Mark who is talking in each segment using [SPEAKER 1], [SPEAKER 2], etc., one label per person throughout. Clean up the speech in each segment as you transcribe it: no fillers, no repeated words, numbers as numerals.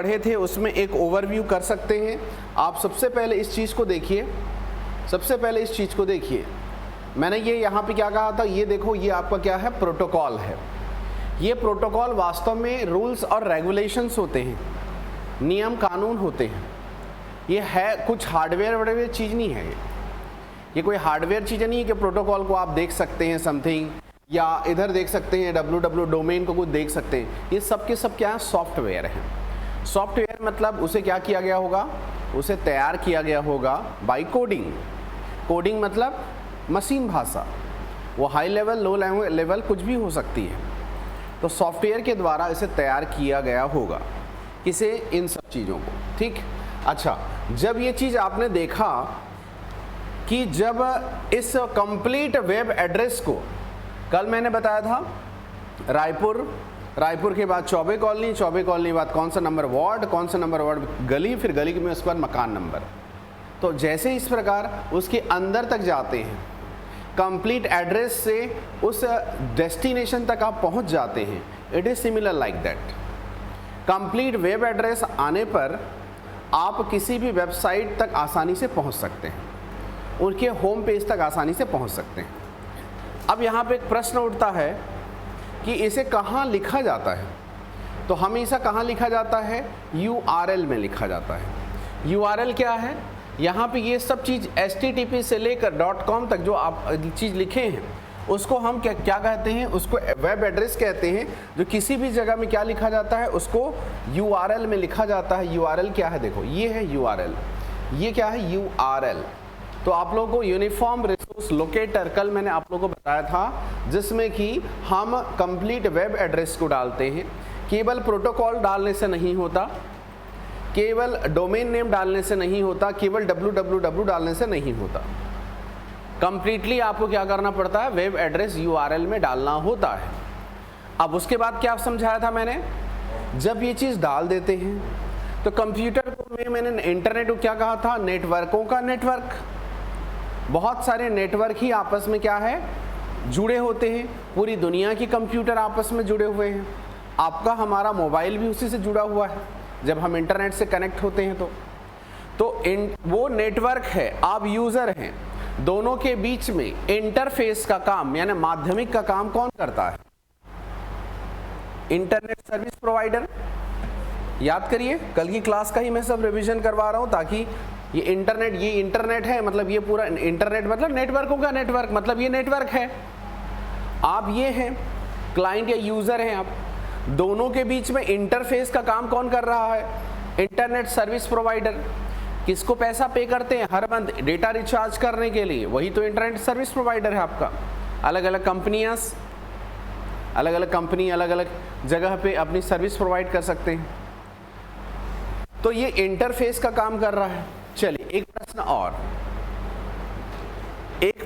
[SPEAKER 1] पढ़े थे उसमें एक ओवरव्यू कर सकते हैं आप। सबसे पहले इस चीज़ को देखिए, सबसे पहले इस चीज़ को देखिए। मैंने ये यहाँ पे क्या कहा था, ये देखो, ये आपका क्या है, प्रोटोकॉल है। ये प्रोटोकॉल वास्तव में रूल्स और रेगुलेशंस होते हैं, नियम कानून होते हैं। ये है कुछ हार्डवेयर वार्डवेयर चीज़ नहीं है, ये कोई हार्डवेयर चीज़ नहीं है कि प्रोटोकॉल को आप देख सकते हैं समथिंग, या इधर देख सकते हैं www डोमेन को कुछ देख सकते हैं। ये सब के सब क्या है, सॉफ्टवेयर हैं। सॉफ्टवेयर मतलब उसे क्या किया गया होगा, उसे तैयार किया गया होगा बाय कोडिंग। कोडिंग मतलब मशीन भाषा, वो हाई लेवल लो लेवल कुछ भी हो सकती है। तो सॉफ्टवेयर के द्वारा इसे तैयार किया गया होगा, किसे, इन सब चीज़ों को, ठीक। अच्छा, जब ये चीज़ आपने देखा कि जब इस कंप्लीट वेब एड्रेस को, कल मैंने बताया था रायपुर के बाद चौबे कॉलोनी, चौबे कॉलोनी के बाद कौन सा नंबर वार्ड, कौन सा नंबर वार्ड गली, फिर गली में उसके बाद मकान नंबर। तो जैसे इस प्रकार उसके अंदर तक जाते हैं, कंप्लीट एड्रेस से उस डेस्टिनेशन तक आप पहुंच जाते हैं। It is similar like that. Complete web address आने पर आप किसी भी वेबसाइट तक आसानी से पहुंच सकते हैं, उनके होम पेज तक आसानी से पहुंच सकते हैं। अब यहाँ पे एक प्रश्न उठता है कि इसे कहाँ लिखा जाता है, तो हमेशा कहाँ लिखा जाता है, URL में लिखा जाता है। URL क्या है, यहाँ पे ये सब चीज़ HTTP से लेकर .com तक जो आप चीज़ लिखे हैं उसको हम क्या कहते हैं, उसको वेब एड्रेस कहते हैं। जो किसी भी जगह में क्या लिखा जाता है, उसको URL में लिखा जाता है। URL क्या है, देखो ये है URL, ये क्या है, URL। तो आप लोगों को यूनिफॉर्म रिसोर्स लोकेटर कल मैंने आप लोगों को बताया था, जिसमें कि हम कंप्लीट वेब एड्रेस को डालते हैं। केवल प्रोटोकॉल डालने से नहीं होता, केवल डोमेन नेम डालने से नहीं होता, केवल www डालने से नहीं होता। कंप्लीटली आपको क्या करना पड़ता है, वेब एड्रेस URL में डालना होता है। अब उसके बाद क्या समझाया था मैंने, जब ये चीज़ डाल देते हैं तो कंप्यूटर को मैंने इंटरनेट को क्या कहा था, नेटवर्कों का नेटवर्क। बहुत सारे नेटवर्क ही आपस में क्या है, जुड़े होते हैं। पूरी दुनिया की कंप्यूटर आपस में जुड़े हुए हैं। आपका हमारा मोबाइल भी उसी से जुड़ा हुआ है जब हम इंटरनेट से कनेक्ट होते हैं। तो वो नेटवर्क है, आप यूज़र हैं, दोनों के बीच में इंटरफेस का काम यानी माध्यमिक का काम कौन करता है, इंटरनेट सर्विस प्रोवाइडर। याद करिए, कल की क्लास का ही मैं सब रिवीजन करवा रहा हूँ, ताकि ये इंटरनेट है, मतलब ये पूरा इंटरनेट मतलब नेटवर्कों का नेटवर्क, मतलब ये नेटवर्क है। आप ये हैं क्लाइंट या यूज़र हैं, आप दोनों के बीच में इंटरफेस का काम कौन कर रहा है, इंटरनेट सर्विस प्रोवाइडर। किसको पैसा पे करते हैं हर मंथ डेटा रिचार्ज करने के लिए, वही तो इंटरनेट सर्विस प्रोवाइडर है आपका। अलग अलग कंपनियाँ अलग अलग जगह पे अपनी सर्विस प्रोवाइड कर सकते हैं। तो ये इंटरफेस का काम कर रहा है। चलिए एक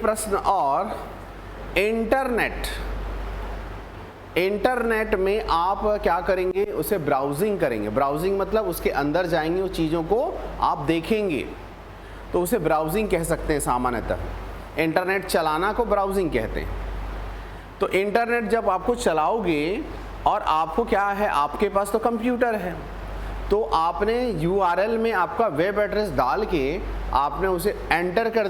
[SPEAKER 1] प्रश्न और इंटरनेट में आप क्या करेंगे, उसे ब्राउजिंग करेंगे। ब्राउजिंग मतलब उसके अंदर जाएंगे, उस चीज़ों को आप देखेंगे, तो उसे ब्राउजिंग कह सकते हैं सामान्यतः। इंटरनेट चलाना को ब्राउजिंग कहते हैं। तो इंटरनेट जब आपको चलाओगे और आपको क्या है, आपके पास तो कंप्यूटर है, तो आपने URL में आपका वेब एड्रेस डाल के आपने उसे एंटर कर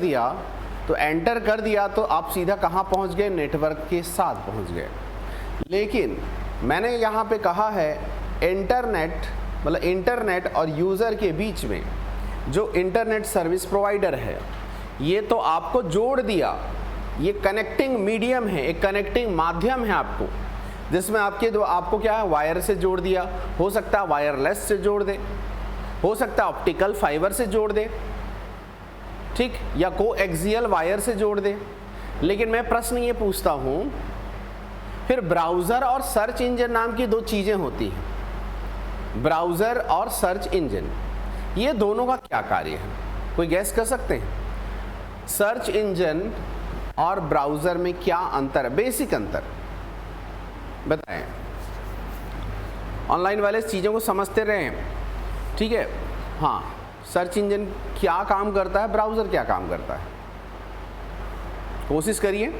[SPEAKER 1] दिया, तो आप सीधा कहाँ पहुँच गए, नेटवर्क के साथ पहुँच गए। लेकिन मैंने यहाँ पे कहा है इंटरनेट मतलब इंटरनेट और यूज़र के बीच में जो इंटरनेट सर्विस प्रोवाइडर है, ये तो आपको जोड़ दिया, ये कनेक्टिंग मीडियम है, एक कनेक्टिंग माध्यम है आपको, जिसमें आपको क्या है, वायर से जोड़ दिया, हो सकता है वायरलेस से जोड़ दे, हो सकता है ऑप्टिकल फाइबर से जोड़ दे, ठीक, या कोएक्सियल वायर से जोड़ दे। लेकिन मैं प्रश्न ये पूछता हूँ, फिर ब्राउज़र और सर्च इंजन नाम की दो चीज़ें होती हैं। ब्राउज़र और सर्च इंजन, ये दोनों का क्या कार्य है, कोई गैस कर सकते हैं? सर्च इंजन और ब्राउज़र में क्या अंतर है, बेसिक अंतर बताएं। ऑनलाइन वाले इस चीज़ों को समझते रहें, ठीक है। हाँ, सर्च इंजन क्या काम करता है, ब्राउज़र क्या काम करता है, कोशिश करिए।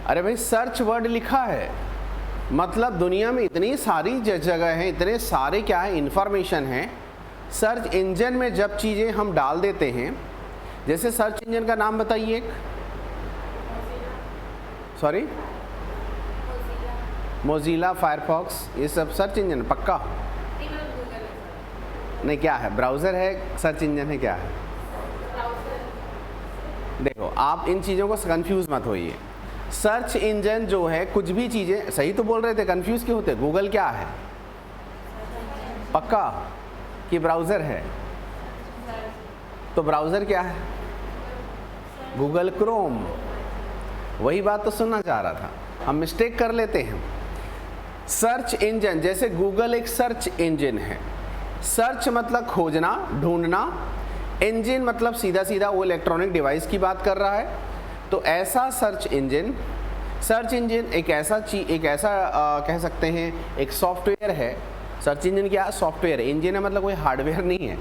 [SPEAKER 1] अरे भाई सर्च वर्ड लिखा है, मतलब दुनिया में इतनी सारी जगह हैं, इतने सारे क्या है इंफॉर्मेशन है। सर्च इंजन में जब चीज़ें हम डाल देते हैं, जैसे सर्च इंजन का नाम बताइए एक, सॉरी मोज़िला, फायरफॉक्स, ये सब सर्च इंजन पक्का नहीं? क्या है, ब्राउज़र है, सर्च इंजन है, क्या है? देखो आप इन चीज़ों को कंफ्यूज मत होइए। सर्च इंजन जो है, कुछ भी चीज़ें, सही तो बोल रहे थे, कंफ्यूज क्यों होते? गूगल क्या है? पक्का कि ब्राउज़र है? तो ब्राउज़र क्या है? Google Chrome. वही बात तो सुनना चाह रहा था, हम मिस्टेक कर लेते हैं। सर्च इंजन, जैसे गूगल एक सर्च इंजन है। सर्च मतलब खोजना, ढूंढना, इंजन मतलब सीधा सीधा वो इलेक्ट्रॉनिक डिवाइस की बात कर रहा है। तो ऐसा सर्च इंजन एक ऐसा कह सकते हैं एक सॉफ्टवेयर है। सर्च इंजन क्या है? सॉफ्टवेयर है। इंजन है मतलब कोई हार्डवेयर नहीं है।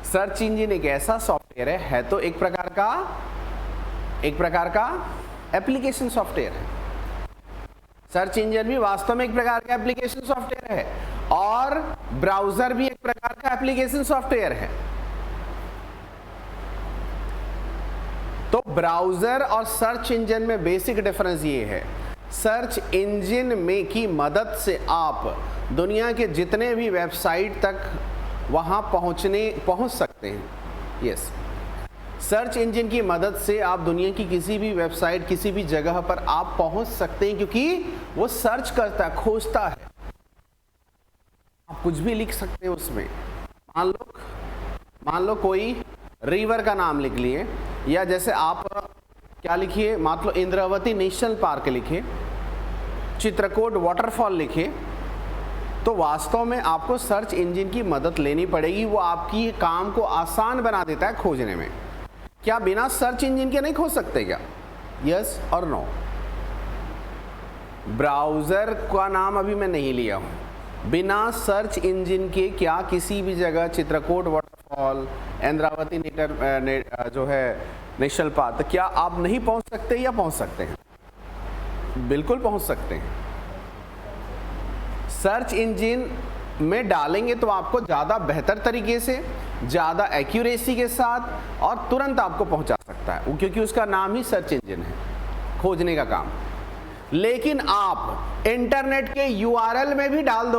[SPEAKER 1] सर्च इंजन एक ऐसा सॉफ्टवेयर है तो एक प्रकार का एप्लीकेशन सॉफ्टवेयर है। सर्च इंजन भी वास्तव में एक प्रकार का एप्लीकेशन सॉफ्टवेयर है और ब्राउज़र भी एक प्रकार का एप्लीकेशन सॉफ्टवेयर है। तो ब्राउज़र और सर्च इंजन में बेसिक डिफरेंस ये है, सर्च इंजन में की मदद से आप दुनिया के जितने भी वेबसाइट तक वहाँ पहुँच सकते हैं। यस, सर्च इंजन की मदद से आप दुनिया की किसी भी वेबसाइट, किसी भी जगह पर आप पहुँच सकते हैं, क्योंकि वो सर्च करता है, खोजता है। आप कुछ भी लिख सकते हैं उसमें। मान लो कोई रिवर का नाम लिख लिए, या जैसे आप क्या लिखिए, मान लो इंद्रावती नेशनल पार्क लिखे, चित्रकूट वाटरफॉल लिखे, तो वास्तव में आपको सर्च इंजन की मदद लेनी पड़ेगी। वो आपकी काम को आसान बना देता है खोजने में। क्या बिना सर्च इंजन के नहीं खोज सकते क्या? यस और नो? ब्राउज़र का नाम अभी मैं नहीं लिया हूँ। बिना सर्च इंजन के क्या किसी भी जगह चित्रकूट वाटरफॉल, इंद्रावती जो है नेशनल पार्क, क्या आप नहीं पहुँच सकते या पहुँच सकते हैं? बिल्कुल पहुँच सकते हैं। सर्च इंजन में डालेंगे तो आपको ज़्यादा बेहतर तरीके से, ज़्यादा एक्यूरेसी के साथ और तुरंत आपको पहुंचा सकता है, क्योंकि उसका नाम ही सर्च इंजन है, खोजने का काम। लेकिन आप इंटरनेट के यूआरएल में भी डाल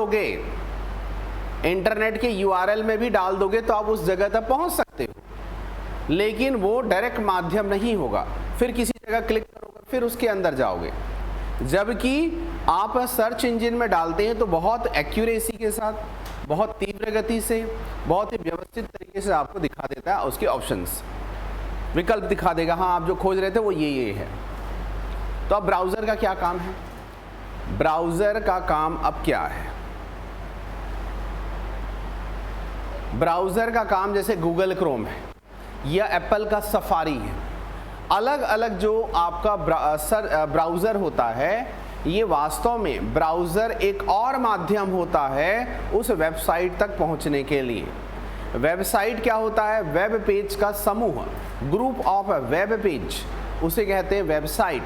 [SPEAKER 1] दोगे, तो आप उस जगह तक पहुंच सकते हो, लेकिन वो डायरेक्ट माध्यम नहीं होगा। फिर किसी जगह क्लिक करोगे, फिर उसके अंदर जाओगे। जबकि आप सर्च इंजन में डालते हैं तो बहुत एक्यूरेसी के साथ, बहुत तीव्र गति से, बहुत ही व्यवस्थित तरीके से आपको दिखा देता है, उसके ऑप्शंस, विकल्प दिखा देगा। हाँ, आप जो खोज रहे थे वो ये है। तो अब ब्राउज़र का क्या काम है? ब्राउज़र का काम अब क्या है? ब्राउज़र का काम जैसे गूगल क्रोम है या एप्पल का सफारी है, अलग अलग जो आपका ब्राउज़र होता है, ये वास्तव में ब्राउज़र एक और माध्यम होता है उस वेबसाइट तक पहुंचने के लिए। वेबसाइट क्या होता है? वेब पेज का समूह, ग्रुप ऑफ वेब पेज, उसे कहते हैं वेबसाइट।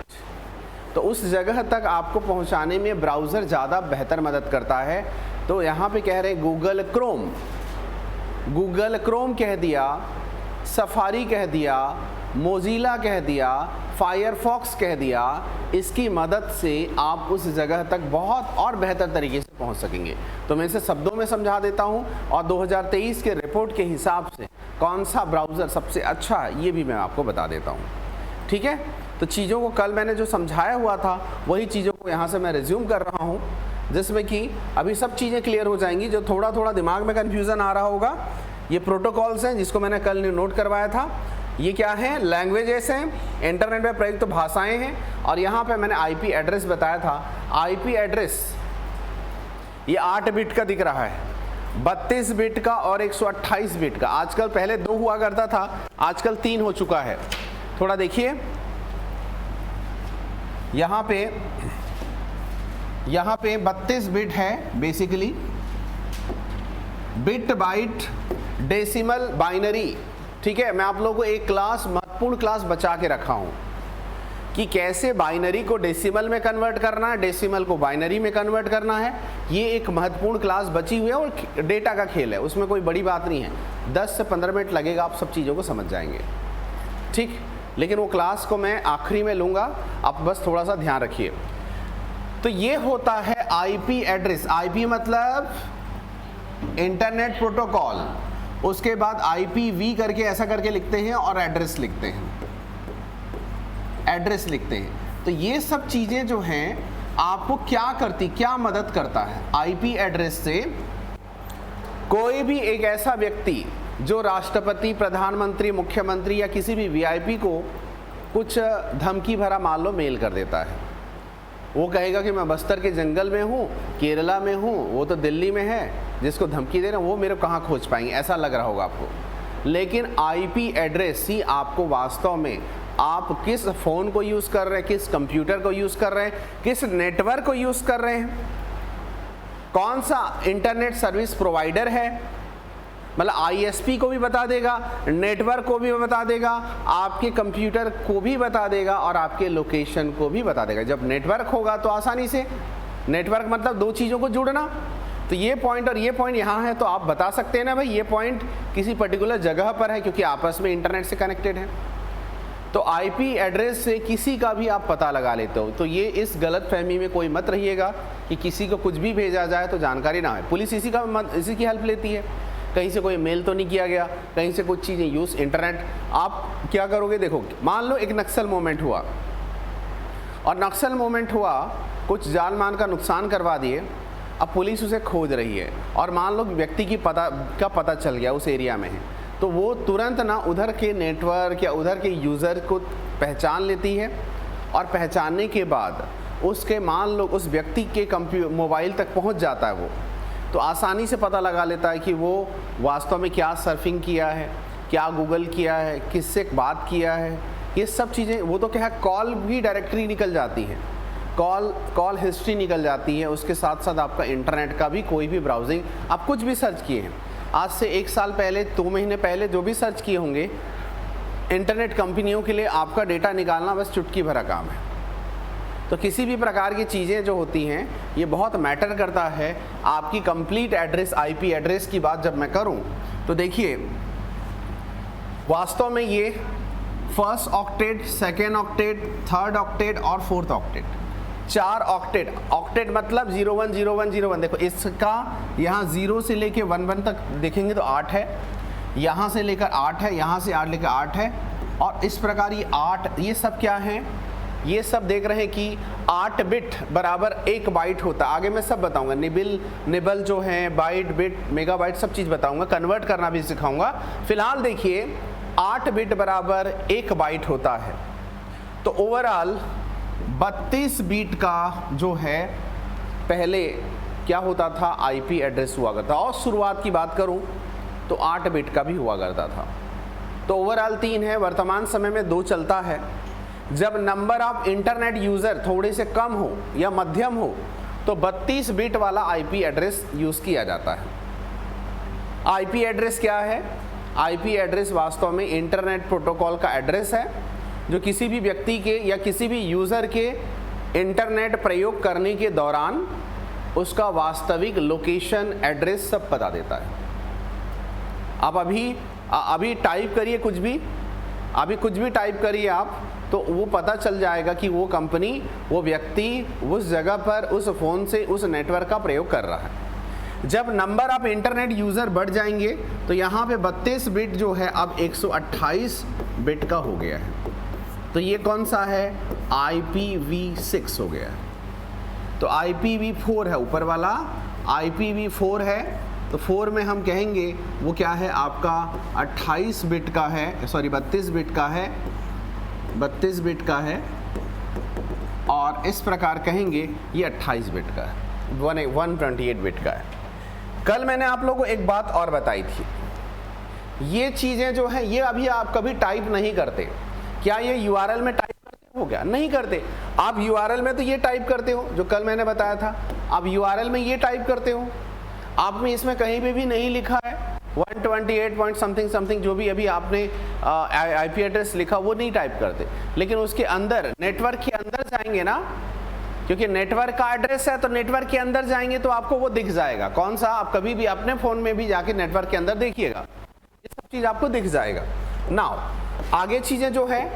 [SPEAKER 1] तो उस जगह तक आपको पहुंचाने में ब्राउज़र ज़्यादा बेहतर मदद करता है। तो यहाँ पे कह रहे हैं गूगल क्रोम कह दिया, सफारी कह दिया, मोज़िला कह दिया, फायरफॉक्स कह दिया। इसकी मदद से आप उस जगह तक बहुत और बेहतर तरीके से पहुंच सकेंगे। तो मैं इसे शब्दों में समझा देता हूं और 2023 के रिपोर्ट के हिसाब से कौन सा ब्राउज़र सबसे अच्छा है ये भी मैं आपको बता देता हूं। ठीक है, तो चीज़ों को कल मैंने जो समझाया हुआ था वही चीज़ों को यहाँ से मैं रिज्यूम कर रहा हूँ, जिसमें कि अभी सब चीज़ें क्लियर हो जाएंगी। जो थोड़ा थोड़ा दिमाग में कन्फ्यूज़न आ रहा होगा, ये प्रोटोकॉल्स हैं जिसको मैंने कल नोट करवाया था। ये क्या है? लैंग्वेजेस हैं, इंटरनेट में प्रयुक्त तो भाषाएं हैं। और यहाँ पे मैंने आईपी एड्रेस बताया था। आईपी एड्रेस ये 8 बिट का दिख रहा है, 32 बिट का और 128 बिट का। आजकल पहले 2 हुआ करता था, आजकल 3 हो चुका है। थोड़ा देखिए, यहाँ पे 32 बिट है basically, bit byte decimal binary. ठीक है, मैं आप लोगों को एक क्लास, महत्वपूर्ण क्लास बचा के रखा हूँ। कि कैसे बाइनरी को डेसिमल में कन्वर्ट करना है, डेसिमल को बाइनरी में कन्वर्ट करना है। ये एक महत्वपूर्ण क्लास बची हुई है और डेटा का खेल है, उसमें कोई बड़ी बात नहीं है। 10 से 15 मिनट लगेगा, आप सब चीज़ों को समझ जाएंगे, ठीक। लेकिन वो क्लास को मैं आखिरी में लूँगा, आप बस थोड़ा सा ध्यान रखिए। तो ये होता है आईपी एड्रेस। आईपी मतलब इंटरनेट प्रोटोकॉल, उसके बाद IPV करके ऐसा करके लिखते हैं और एड्रेस लिखते हैं, एड्रेस लिखते हैं। तो ये सब चीज़ें जो हैं आपको क्या करती, क्या मदद करता है। IP एड्रेस से कोई भी एक ऐसा व्यक्ति जो राष्ट्रपति, प्रधानमंत्री, मुख्यमंत्री या किसी भी VIP को कुछ धमकी भरा मान लो मेल कर देता है, वो कहेगा कि मैं बस्तर के जंगल में हूँ, केरला में हूँ, वो तो दिल्ली में है, जिसको धमकी दे रहे हैं वो मेरे कहाँ खोज पाएंगे, ऐसा लग रहा होगा आपको। लेकिन IP एड्रेस ही आपको वास्तव में आप किस फ़ोन को यूज़ कर रहे हैं, किस कंप्यूटर को यूज़ कर रहे हैं, किस नेटवर्क को यूज़ कर रहे हैं, कौन सा इंटरनेट सर्विस प्रोवाइडर है, मतलब ISP को भी बता देगा, नेटवर्क को भी बता देगा, आपके कंप्यूटर को भी बता देगा और आपके लोकेशन को भी बता देगा। जब नेटवर्क होगा तो आसानी से, नेटवर्क मतलब दो चीज़ों को जुड़ना, तो ये पॉइंट और ये पॉइंट यहाँ है, तो आप बता सकते हैं ना भाई ये पॉइंट किसी पर्टिकुलर जगह पर है क्योंकि आपस में इंटरनेट से कनेक्टेड है। तो IP एड्रेस से किसी का भी आप पता लगा लेते हो। तो ये इस गलत फहमी में कोई मत रहिएगा कि किसी को कुछ भी भेजा जाए तो जानकारी ना है। पुलिस इसी की हेल्प लेती है, कहीं से कोई मेल तो नहीं किया गया, कहीं से कुछ चीज़ें यूज़ इंटरनेट। आप क्या करोगे, देखो मान लो एक नक्सल मूवमेंट हुआ और नक्सल मूवमेंट हुआ, कुछ जान मान का नुकसान करवा दिए, अब पुलिस उसे खोज रही है और मान लो व्यक्ति की पता चल गया उस एरिया में है, तो वो तुरंत ना उधर के नेटवर्क या उधर के यूज़र को पहचान लेती है और पहचानने के बाद उसके मान लो उस व्यक्ति के मोबाइल तक पहुंच जाता है वो, तो आसानी से पता लगा लेता है कि वो वास्तव में क्या सर्फिंग किया है, क्या गूगल किया है, किससे बात किया है, ये सब चीज़ें। वो तो क्या है, कॉल भी डायरेक्टरी निकल जाती है, कॉल हिस्ट्री निकल जाती है, उसके साथ साथ आपका इंटरनेट का भी कोई भी ब्राउजिंग, आप कुछ भी सर्च किए हैं आज से 1 साल पहले, 2 महीने पहले जो भी सर्च किए होंगे, इंटरनेट कंपनियों के लिए आपका डेटा निकालना बस चुटकी भरा काम है। तो किसी भी प्रकार की चीज़ें जो होती हैं ये बहुत मैटर करता है। आपकी कंप्लीट एड्रेस, IP एड्रेस की बात जब मैं करूं तो देखिए वास्तव में ये 1st octet, 2nd octet, 3rd octet और 4th ऑक्टेट, 4 ऑक्टेट। ऑक्टेट मतलब 010101। देखो इसका यहाँ 0 से लेके 11 तक देखेंगे तो 8 है, यहाँ से लेकर 8 है, यहाँ से 8 लेकर 8 है, और इस प्रकार ये 8, ये सब क्या है, ये सब देख रहे हैं कि 8 बिट बराबर 1 बाइट होता है। आगे मैं सब बताऊंगा, निबल जो है, बाइट, बिट, मेगाबाइट, सब चीज़ बताऊंगा, कन्वर्ट करना भी सिखाऊंगा। फिलहाल देखिए 8 बिट बराबर 1 बाइट होता है, तो ओवरऑल 32 बिट का जो है पहले क्या होता था, IP एड्रेस हुआ करता। और शुरुआत की बात करूं तो 8 बिट का भी हुआ करता था। तो ओवरऑल 3 है, वर्तमान समय में 2 चलता है। जब नंबर ऑफ इंटरनेट यूज़र थोड़े से कम हो या मध्यम हो तो 32 बिट वाला IP एड्रेस यूज़ किया जाता है। IP एड्रेस क्या है, IP एड्रेस वास्तव में इंटरनेट प्रोटोकॉल का एड्रेस है जो किसी भी व्यक्ति के या किसी भी यूज़र के इंटरनेट प्रयोग करने के दौरान उसका वास्तविक लोकेशन, एड्रेस सब बता देता है। आप अभी टाइप करिए कुछ भी टाइप करिए आप, तो वो पता चल जाएगा कि वो कंपनी, वो व्यक्ति उस जगह पर उस फ़ोन से उस नेटवर्क का प्रयोग कर रहा है। जब नंबर ऑफ इंटरनेट यूज़र बढ़ जाएंगे तो यहाँ पे 32 बिट जो है अब 128 बिट का हो गया है। तो ये कौन सा है, IPv6 हो गया है। तो IPv4 है ऊपर वाला, IPv4 है, तो 4 में हम कहेंगे वो क्या है आपका 28 बिट का है, सॉरी 32 बिट का है, 32 बिट का है, और इस प्रकार कहेंगे ये 28 बिट का है, 128 बिट का है। कल मैंने आप लोगों को एक बात और बताई थी, ये चीज़ें जो हैं ये अभी आप कभी टाइप नहीं करते। क्या ये URL में टाइप करते हो क्या? नहीं करते। आप URL में तो ये टाइप करते हो जो कल मैंने बताया था, आप URL में ये टाइप करते हो, आप में इसमें कहीं पे भी नहीं लिखा है 128 पॉइंट समथिंग समथिंग जो भी अभी आपने आईपी एड्रेस लिखा वो नहीं टाइप करते, लेकिन उसके अंदर नेटवर्क के अंदर जाएंगे ना, क्योंकि नेटवर्क का एड्रेस है तो नेटवर्क के अंदर जाएंगे तो आपको वो दिख जाएगा। कौन सा? आप कभी भी अपने फोन में भी जाके नेटवर्क के अंदर देखिएगा, ये सब चीज आपको दिख जाएगा। नाउ आगे चीजें जो है,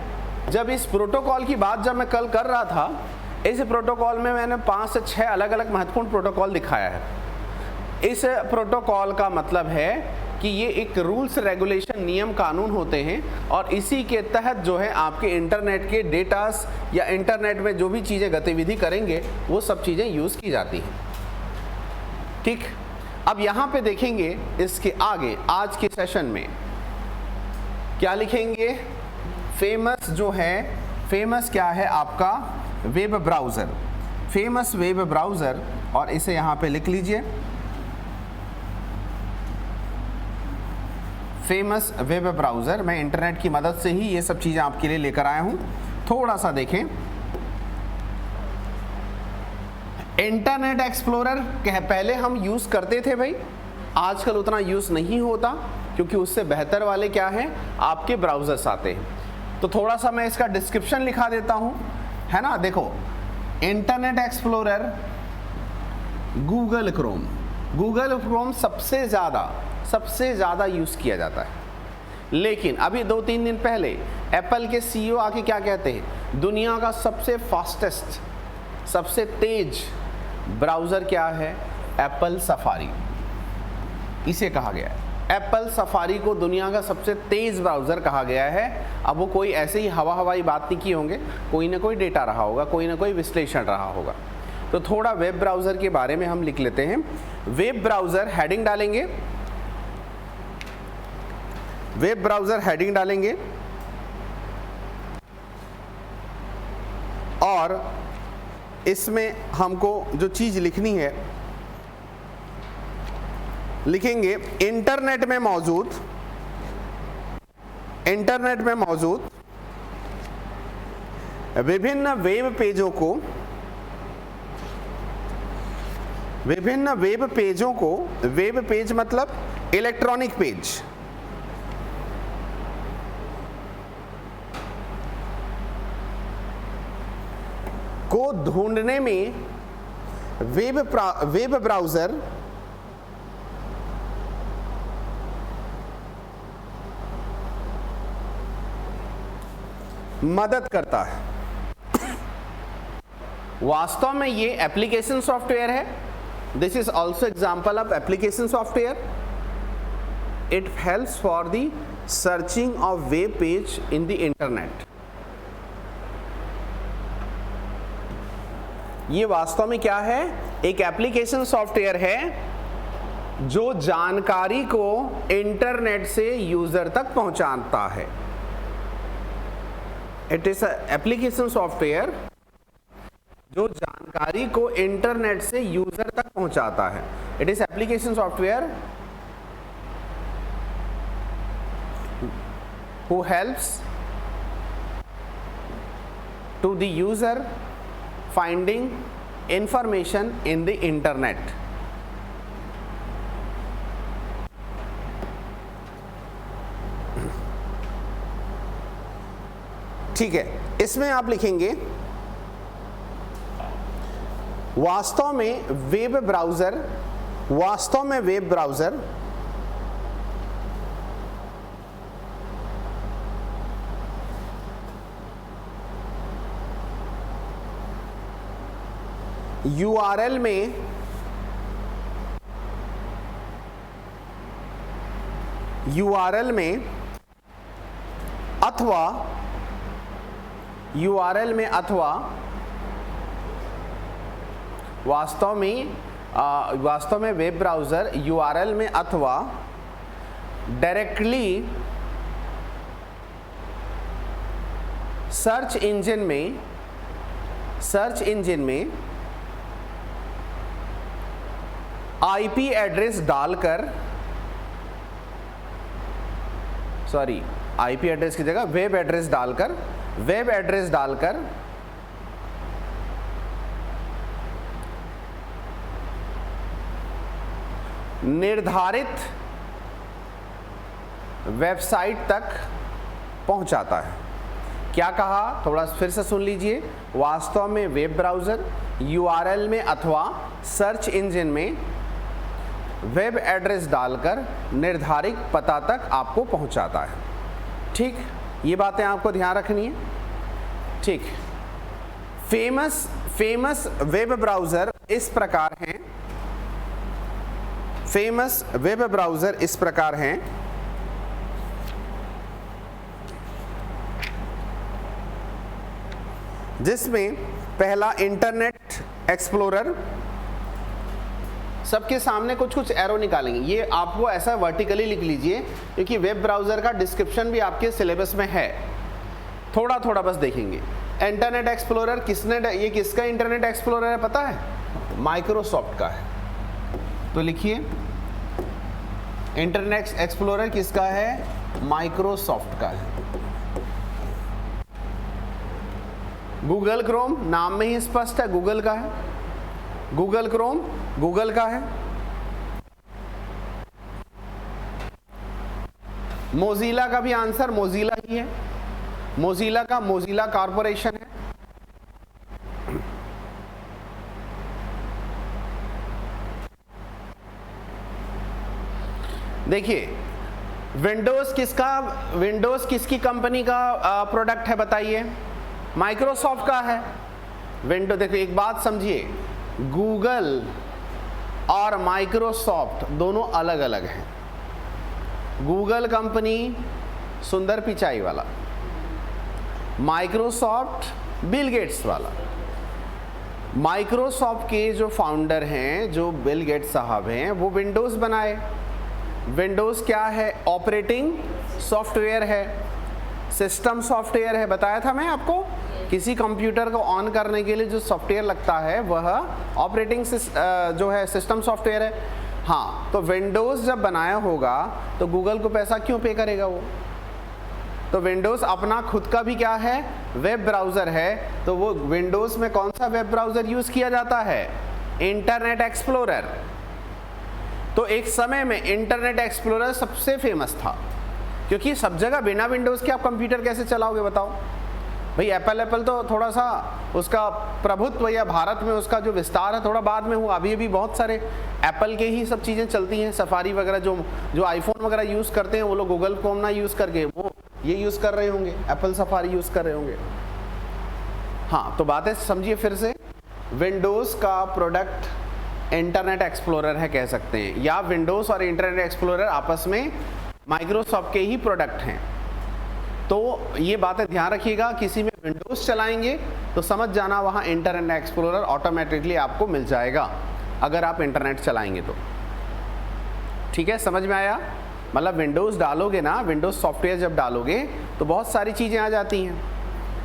[SPEAKER 1] जब इस प्रोटोकॉल की बात जब मैं कल कर रहा था, इस प्रोटोकॉल में मैंने 5 से 6 अलग अलग महत्वपूर्ण प्रोटोकॉल दिखाया है। इस प्रोटोकॉल का मतलब है कि ये एक रूल्स रेगुलेशन नियम कानून होते हैं और इसी के तहत जो है आपके इंटरनेट के डेटास या इंटरनेट में जो भी चीज़ें गतिविधि करेंगे वो सब चीज़ें यूज़ की जाती हैं। ठीक, अब यहाँ पे देखेंगे इसके आगे आज के सेशन में क्या लिखेंगे। फेमस जो है, फेमस क्या है आपका? Web browser, famous web browser, और इसे यहाँ पे लिख लीजिए फेमस वेब ब्राउज़र। मैं इंटरनेट की मदद से ही ये सब चीज़ें आपके लिए लेकर आया हूँ। थोड़ा सा देखें, इंटरनेट एक्सप्लोरर पहले हम यूज़ करते थे भाई, आजकल उतना यूज़ नहीं होता क्योंकि उससे बेहतर वाले क्या हैं, आपके ब्राउज़र्स आते हैं। तो थोड़ा सा मैं इसका डिस्क्रिप्शन लिखा देता हूँ, है ना। देखो, internet explorer, Google Chrome, Google Chrome सबसे ज़्यादा यूज़ किया जाता है। लेकिन अभी 2-3 दिन पहले एप्पल के सीईओ आके क्या कहते हैं, दुनिया का सबसे फास्टेस्ट, सबसे तेज ब्राउज़र क्या है? एप्पल सफारी, इसे कहा गया है। एप्पल सफारी को दुनिया का सबसे तेज़ ब्राउज़र कहा गया है। अब वो कोई ऐसे ही हवाई बात नहीं की होंगे, कोई ना कोई डेटा रहा होगा, कोई ना कोई विश्लेषण रहा होगा। तो थोड़ा वेब ब्राउज़र के बारे में हम लिख लेते हैं। वेब ब्राउज़र हेडिंग डालेंगे, वेब ब्राउज़र हेडिंग डालेंगे और इसमें हमको जो चीज़ लिखनी है लिखेंगे इंटरनेट में मौजूद विभिन्न वेब पेजों को, वेब पेज मतलब इलेक्ट्रॉनिक पेज, को ढूंढने में वेब ब्राउज़र मदद करता है। वास्तव में ये एप्लीकेशन सॉफ्टवेयर है। This is also example of application software. It helps for the searching of web page in the internet. ये वास्तव में क्या है? एक एप्लीकेशन सॉफ्टवेयर है जो जानकारी को इंटरनेट से यूजर तक पहुंचाता है। इट इज एप्लीकेशन सॉफ्टवेयर जो जानकारी को इंटरनेट से यूजर तक पहुंचाता है। It is application software who helps to the user finding information in the internet. ठीक है, इसमें आप लिखेंगे वास्तव में वेब ब्राउज़र URL में अथवा वास्तव में वेब ब्राउज़र URL में अथवा डायरेक्टली सर्च इंजन में आईपी एड्रेस डालकर, आईपी एड्रेस की जगह वेब एड्रेस डालकर निर्धारित वेबसाइट तक पहुंचाता है। क्या कहा, थोड़ा फिर से सुन लीजिए। वास्तव में वेब ब्राउज़र URL में अथवा सर्च इंजन में वेब एड्रेस डालकर निर्धारित पता तक आपको पहुंचाता है। ठीक, ये बातें आपको ध्यान रखनी है। ठीक, फेमस वेब ब्राउज़र इस प्रकार हैं। फेमस वेब ब्राउज़र इस प्रकार हैं। जिसमें पहला इंटरनेट एक्सप्लोरर, सबके सामने कुछ कुछ एरो निकालेंगे। ये आपको ऐसा वर्टिकली लिख लीजिए क्योंकि वेब ब्राउज़र का डिस्क्रिप्शन भी आपके सिलेबस में है, थोड़ा थोड़ा बस देखेंगे। इंटरनेट एक्सप्लोरर ये किसका इंटरनेट एक्सप्लोरर है पता है? माइक्रोसॉफ्ट का है। तो लिखिए इंटरनेट एक्सप्लोरर किसका है? माइक्रोसॉफ्ट का है। गूगल क्रोम नाम में ही स्पष्ट है, गूगल का है। गूगल क्रोम गूगल का है। मोजिला का भी आंसर मोजिला ही है। मोजिला का मोजिला कॉर्पोरेशन है। देखिए विंडोज किसकी कंपनी का प्रोडक्ट है बताइए? माइक्रोसॉफ्ट का है। विंडो देखिए, एक बात समझिए, गूगल और माइक्रोसॉफ्ट दोनों अलग अलग हैं। गूगल कंपनी सुंदर पिचाई वाला, माइक्रोसॉफ्ट बिल गेट्स वाला। माइक्रोसॉफ्ट के जो फाउंडर हैं, जो बिल गेट्स साहब हैं, वो विंडोज़ बनाए। विंडोज़ क्या है? ऑपरेटिंग सॉफ्टवेयर है, सिस्टम सॉफ्टवेयर है। बताया था मैं आपको, किसी कंप्यूटर को ऑन करने के लिए जो सॉफ्टवेयर लगता है वह ऑपरेटिंग जो है सिस्टम सॉफ्टवेयर है। हाँ, तो विंडोज़ जब बनाया होगा तो गूगल को पैसा क्यों पे करेगा वो? तो विंडोज़ अपना खुद का भी क्या है? वेब ब्राउज़र है। तो वो विंडोज़ में कौन सा वेब ब्राउज़र यूज़ किया जाता है? Internet explorer. तो एक समय में इंटरनेट एक्सप्लोरर सबसे फेमस था, क्योंकि सब जगह बिना विंडोज़ के आप कंप्यूटर कैसे चलाओगे बताओ भाई? एप्पल तो थोड़ा सा उसका प्रभुत्व या भारत में उसका जो विस्तार है थोड़ा बाद में हुआ। अभी बहुत सारे एप्पल के ही सब चीज़ें चलती हैं। सफारी वगैरह जो आईफोन वगैरह यूज़ करते हैं वो लोग गूगल क्रोम ना यूज़ करके वो ये यूज़ कर रहे होंगे, एप्पल सफारी यूज़ कर रहे होंगे। हाँ, तो बातें समझिए फिर से। विंडोज़ का प्रोडक्ट इंटरनेट एक्सप्लोरर है कह सकते हैं, या विंडोज़ और इंटरनेट एक्सप्लोरर आपस में माइक्रोसॉफ्ट के ही प्रोडक्ट हैं। तो ये बातें ध्यान रखिएगा, किसी में विंडोज़ चलाएंगे तो समझ जाना वहाँ इंटरनेट एक्सप्लोरर ऑटोमेटिकली आपको मिल जाएगा अगर आप इंटरनेट चलाएंगे तो। ठीक है, समझ में आया? मतलब विंडोज़ डालोगे ना, विंडोज़ सॉफ्टवेयर जब डालोगे तो बहुत सारी चीज़ें आ जाती हैं,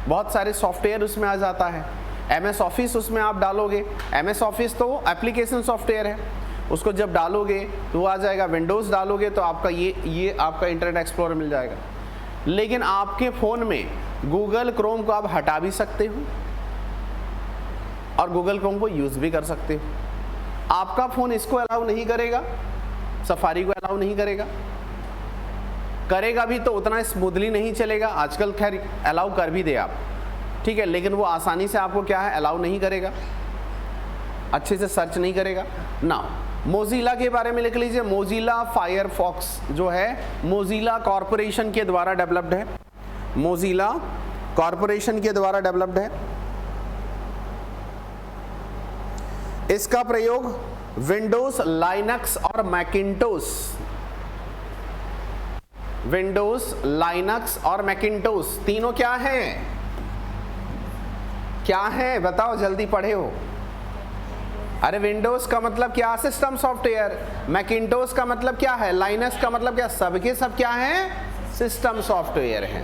[SPEAKER 1] बहुत सारे सॉफ्टवेयर उसमें आ जाता है। MS ऑफिस उसमें आप डालोगे, MS ऑफिस तो एप्लीकेशन सॉफ्टवेयर है, उसको जब डालोगे तो वो आ जाएगा। विंडोज़ डालोगे तो आपका ये आपका इंटरनेट एक्सप्लोरर मिल जाएगा। लेकिन आपके फ़ोन में गूगल क्रोम को आप हटा भी सकते हो और गूगल क्रोम को यूज़ भी कर सकते हो। आपका फ़ोन इसको अलाउ नहीं करेगा, सफारी को अलाउ नहीं करेगा। करेगा भी तो उतना स्मूथली नहीं चलेगा। आजकल खैर अलाउ कर भी दे आप, ठीक है, लेकिन वो आसानी से आपको क्या है अलाउ नहीं करेगा, अच्छे से सर्च नहीं करेगा ना। मोजिला के बारे में लिख लीजिए। मोजिला फायरफॉक्स जो है मोजिला कॉरपोरेशन के द्वारा डेवलप्ड है। मोजिला कॉरपोरेशन के द्वारा डेवलप्ड है। इसका प्रयोग विंडोज, लाइनक्स और मैकिन्टोश, विंडोज, लाइनक्स और मैकिन्टोश तीनों क्या हैं? क्या है बताओ, जल्दी पढ़े हो। अरे विंडोज का मतलब क्या? System software. मैकिन्टोश का मतलब क्या है? लाइनक्स का मतलब क्या? सबके सब क्या है? सिस्टम सॉफ्टवेयर हैं।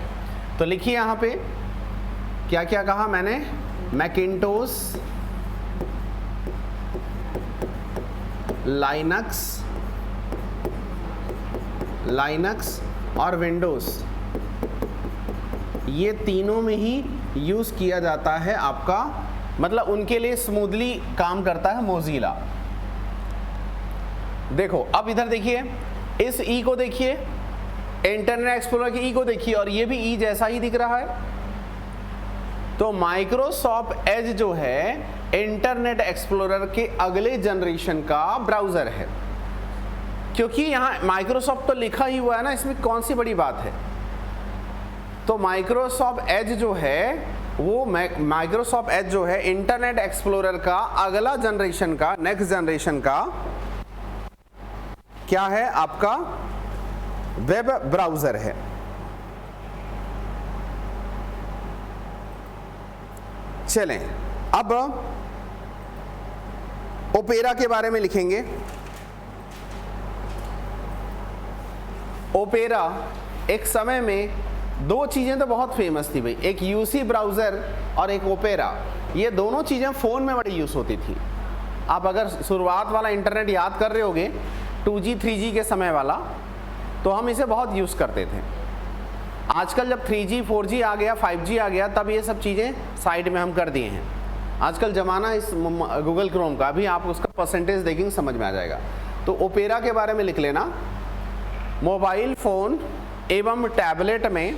[SPEAKER 1] तो लिखिए यहाँ पे क्या क्या कहा मैंने? मैकिन्टोश, लाइनक्स और विंडोज, ये तीनों में ही यूज़ किया जाता है आपका, मतलब उनके लिए स्मूथली काम करता है मोजिला। देखो अब इधर देखिए, इस ई को देखिए, इंटरनेट एक्सप्लोरर की ई को देखिए और ये भी ई जैसा ही दिख रहा है। तो माइक्रोसॉफ्ट एज जो है इंटरनेट एक्सप्लोरर के अगले जनरेशन का ब्राउजर है, क्योंकि यहां माइक्रोसॉफ्ट तो लिखा ही हुआ है ना, इसमें कौन सी बड़ी बात है। तो माइक्रोसॉफ्ट एज जो है वो माइक्रोसॉफ्ट एज जो है इंटरनेट एक्सप्लोरर का अगला जनरेशन का, नेक्स्ट जनरेशन का क्या है, आपका वेब ब्राउजर है। चलें अब ओपेरा के बारे में लिखेंगे। ओपेरा एक समय में दो चीजें तो बहुत फेमस थी भाई, एक यूसी ब्राउजर और एक ओपेरा। ये दोनों चीजें फोन में बड़ी यूज होती थी। आप अगर शुरुआत वाला इंटरनेट याद कर रहे होगे 2G 3G के समय वाला, तो हम इसे बहुत यूज करते थे। आजकल जब 3G 4G आ गया, 5G आ गया, तब ये सब चीजें साइड में हम कर दिए हैं। आजकल जमाना इस गूगल क्रोम का, भी आप उसका परसेंटेज देखेंगे समझ में आ जाएगा। तो ओपेरा के बारे में लिख लेना। मोबाइल फोन एवं टैबलेट में,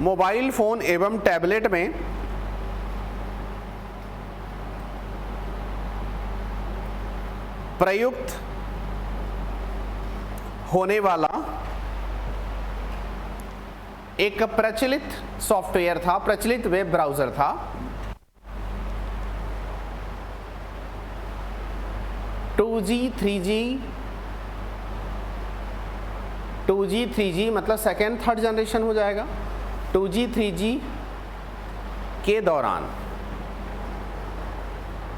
[SPEAKER 1] मोबाइल फोन एवं टैबलेट में प्रयुक्त होने वाला एक प्रचलित सॉफ्टवेयर था, प्रचलित वेब ब्राउजर था। टू जी 3G मतलब सेकेंड थर्ड जनरेशन हो जाएगा। 2G 3G के दौरान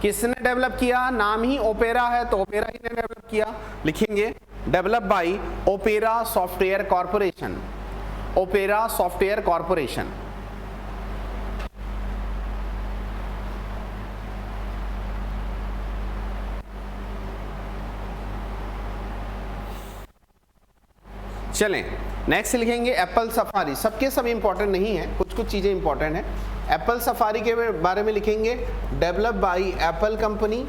[SPEAKER 1] किसने डेवलप किया? नाम ही ओपेरा है तो ओपेरा ही ने डेवलप किया। लिखेंगे develop by opera software corporation, opera software corporation. चलें नेक्स्ट लिखेंगे एप्पल सफारी। सबके सब इंपॉर्टेंट नहीं है, कुछ कुछ चीजें इंपॉर्टेंट हैं। एप्पल सफारी के बारे में लिखेंगे develop by Apple company,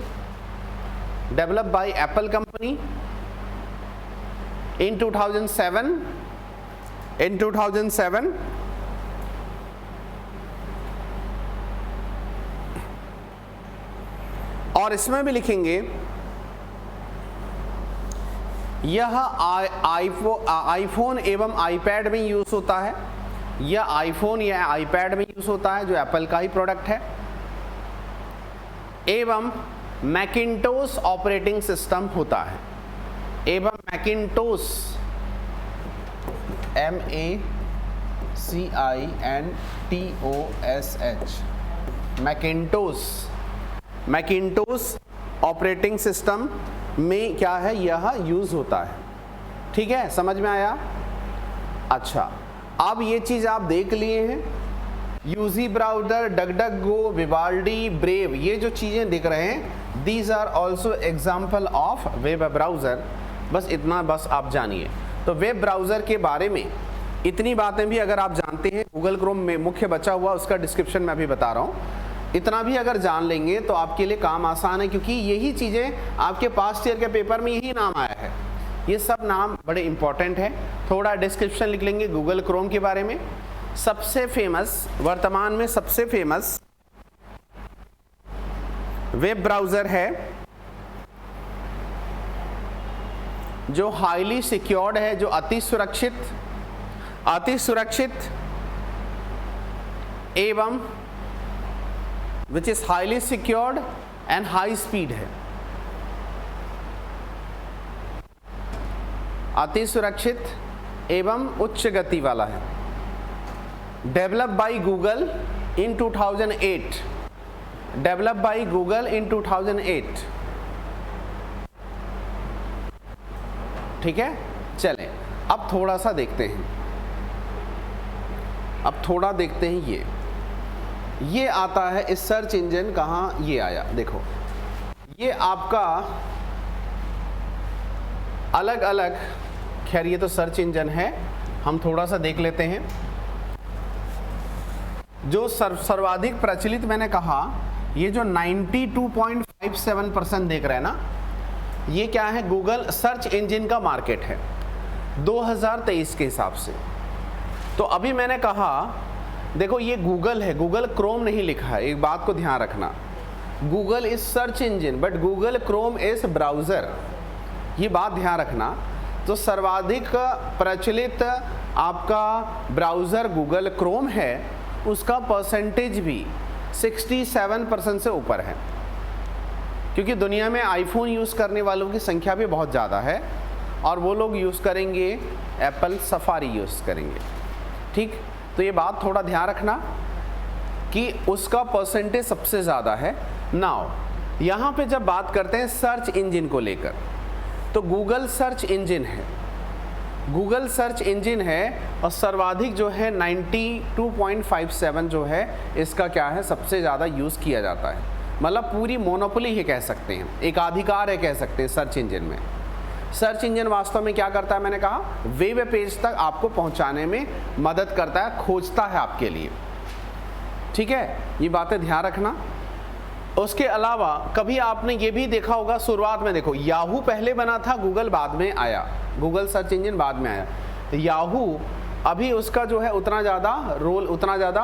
[SPEAKER 1] develop by Apple company इन 2007, इन 2007। और इसमें भी लिखेंगे यह आईफोन एवं आईपैड में यूज होता है। यह आईफोन या आईपैड में यूज होता है, जो एप्पल का ही प्रोडक्ट है। एवं मैकिन्टोश ऑपरेटिंग सिस्टम होता है, एवं Macintosh MACINTOSH, Macintosh, Macintosh operating system में क्या है, यह यूज होता है। ठीक है, समझ में आया? अच्छा, अब ये चीज आप देख लिए हैं। UC browser, DuckDuckGo, Vivaldi, Brave, ये जो चीजें दिख रहे हैं, these are also example of web browser. बस इतना बस आप जानिए। तो वेब ब्राउजर के बारे में इतनी बातें भी अगर आप जानते हैं, गूगल क्रोम में मुख्य बचा हुआ उसका डिस्क्रिप्शन में अभी बता रहा हूँ, इतना भी अगर जान लेंगे तो आपके लिए काम आसान है, क्योंकि यही चीज़ें आपके पास्ट ईयर के पेपर में यही नाम आया है। ये सब नाम बड़े इंपॉर्टेंट है। थोड़ा डिस्क्रिप्शन लिख लेंगे गूगल क्रोम के बारे में। सबसे फेमस, वर्तमान में सबसे फेमस वेब ब्राउजर है जो हाईली सिक्योर्ड है, जो अति सुरक्षित एवं which is highly secured and high speed है। अति सुरक्षित एवं उच्च गति वाला है। Develop by Google in 2008, develop by Google in 2008। ठीक है, चलें अब थोड़ा सा देखते हैं, अब थोड़ा देखते हैं। ये आता है इस सर्च इंजन, कहाँ ये आया, देखो ये आपका अलग अलग, खैर ये तो सर्च इंजन है, हम थोड़ा सा देख लेते हैं। जो सर्वाधिक प्रचलित मैंने कहा, ये जो 92.57% देख रहे हैं ना, ये क्या है, गूगल सर्च इंजन का मार्केट है। 2023 के हिसाब से। तो अभी मैंने कहा देखो ये गूगल है, गूगल क्रोम नहीं लिखा है, एक बात को ध्यान रखना। Google is search engine but Google Chrome is browser, ये बात ध्यान रखना। तो सर्वाधिक प्रचलित आपका ब्राउज़र गूगल क्रोम है, उसका परसेंटेज भी 67% से ऊपर है, क्योंकि दुनिया में आईफोन यूज़ करने वालों की संख्या भी बहुत ज़्यादा है और वो लोग यूज़ करेंगे एप्पल सफारी यूज़ करेंगे। ठीक, तो ये बात थोड़ा ध्यान रखना कि उसका परसेंटेज सबसे ज़्यादा है। नाउ यहाँ पे जब बात करते हैं सर्च इंजन को लेकर, तो गूगल सर्च इंजन है, गूगल सर्च इंजन है और सर्वाधिक जो है 92.57 जो है इसका क्या है, सबसे ज़्यादा यूज़ किया जाता है। मतलब पूरी मोनोपोली ही कह सकते हैं, एक अधिकार है कह सकते हैं सर्च इंजन में। सर्च इंजन वास्तव में क्या करता है, मैंने कहा वेब पेज तक आपको पहुंचाने में मदद करता है, खोजता है आपके लिए। ठीक है, ये बातें ध्यान रखना। उसके अलावा कभी आपने ये भी देखा होगा, शुरुआत में देखो याहू पहले बना था, गूगल बाद में आया, गूगल सर्च इंजन बाद में आया। तो याहू अभी उसका जो है उतना ज़्यादा रोल, उतना ज़्यादा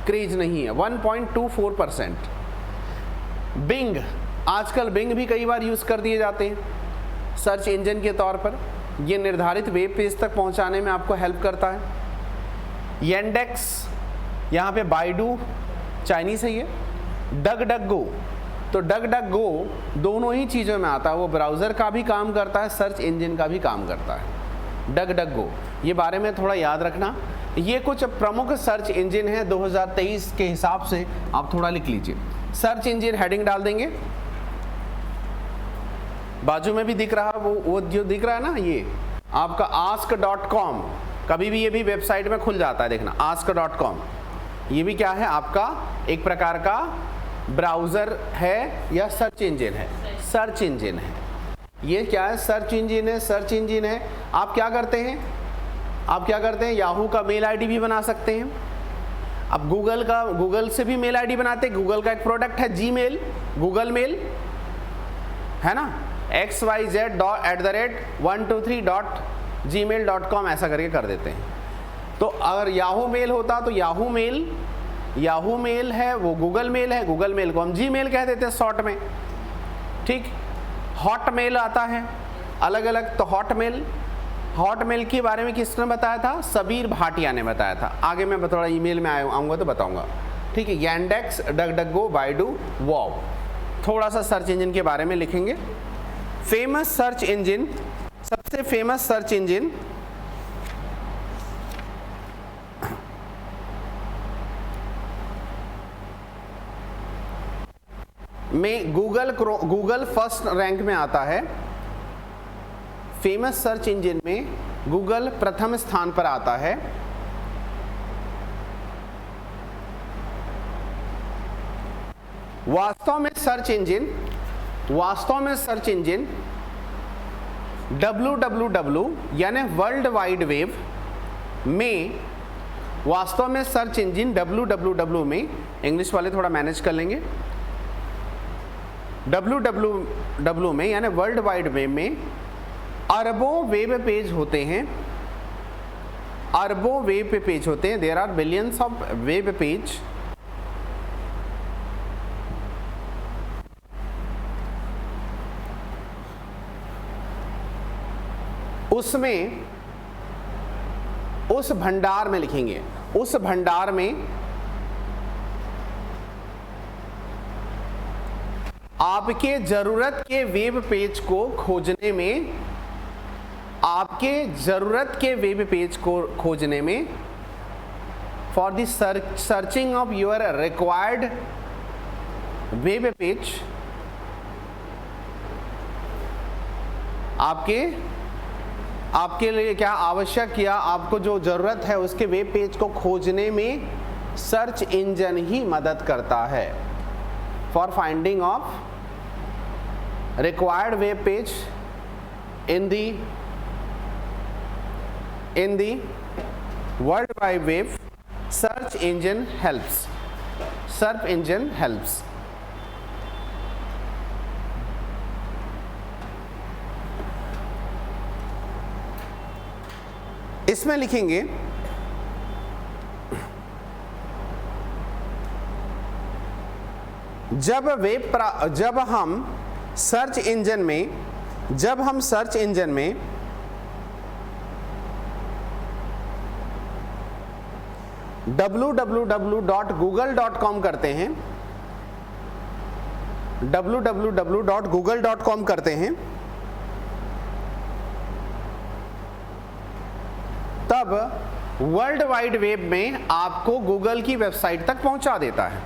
[SPEAKER 1] क्रेज नहीं है, 1.24%। बिंग, आजकल बिंग भी कई बार यूज़ कर दिए जाते हैं सर्च इंजन के तौर पर, ये निर्धारित वेब पेज तक पहुंचाने में आपको हेल्प करता है। येंडेक्स, यहाँ पे बाइडू चाइनीज़ है ये। डग डग गो, तो डग डग गो दोनों ही चीज़ों में आता है, वो ब्राउज़र का भी काम करता है, सर्च इंजन का भी काम करता है। डग डग गो, ये बारे में थोड़ा याद रखना। ये कुछ प्रमुख सर्च इंजन है 2023 के हिसाब से, आप थोड़ा लिख लीजिए। सर्च इंजन हेडिंग डाल देंगे, बाजू में भी दिख रहा है वो जो दिख रहा है ना, ये आपका ask.com, कभी भी ये भी वेबसाइट में खुल जाता है, देखना ask.com, ये भी क्या है आपका एक प्रकार का ब्राउज़र है या सर्च इंजन है, सर्च इंजन है। ये क्या है, सर्च इंजन है, सर्च इंजन है। आप क्या करते हैं, आप क्या करते हैं, याहू का मेल आईडी भी बना सकते हैं। अब गूगल से भी मेल आईडी बनाते हैं, गूगल का एक प्रोडक्ट है जीमेल, गूगल मेल है ना, xyz@123.gmail.com ऐसा करके कर देते हैं। तो अगर याहू मेल होता तो याहू मेल है, वो गूगल मेल है, गूगल मेल को हम जीमेल कह देते हैं शॉर्ट में। ठीक, हॉटमेल आता है अलग अलग। तो हॉटमेल के बारे में किसने बताया था, सबीर भाटिया ने बताया था। आगे मैं थोड़ा ईमेल में आऊँगा तो बताऊँगा। ठीक है, येंडेक्स, डग डग गो, बाइडू, वाव, थोड़ा सा सर्च इंजन के बारे में लिखेंगे। फेमस सर्च इंजन, सबसे फेमस सर्च इंजन में गूगल फर्स्ट रैंक में आता है। फेमस सर्च इंजन में गूगल प्रथम स्थान पर आता है। वास्तव में सर्च इंजन www यानी वर्ल्ड वाइड वेब में, वास्तव में सर्च इंजन www में, इंग्लिश वाले थोड़ा मैनेज कर लेंगे, www में यानी वर्ल्ड वाइड वेब में अरबों वेब पेज होते हैं, अरबों वेब पेज होते हैं। There are billions of web page. उसमें उस भंडार में लिखेंगे, उस भंडार में आपके जरूरत के वेब पेज को खोजने में, आपके जरूरत के वेब पेज को खोजने में, for the searching of your required web page, आपके लिए क्या आवश्यक या आपको जो ज़रूरत है उसके वेब पेज को खोजने में सर्च इंजन ही मदद करता है। For finding of required web page in the world wide web, search engine helps, search engine helps. इसमें लिखेंगे जब हम सर्च इंजन में www.google.com करते हैं, www.google.com करते हैं, तब वर्ल्ड वाइड वेब में आपको गूगल की वेबसाइट तक पहुंचा देता है।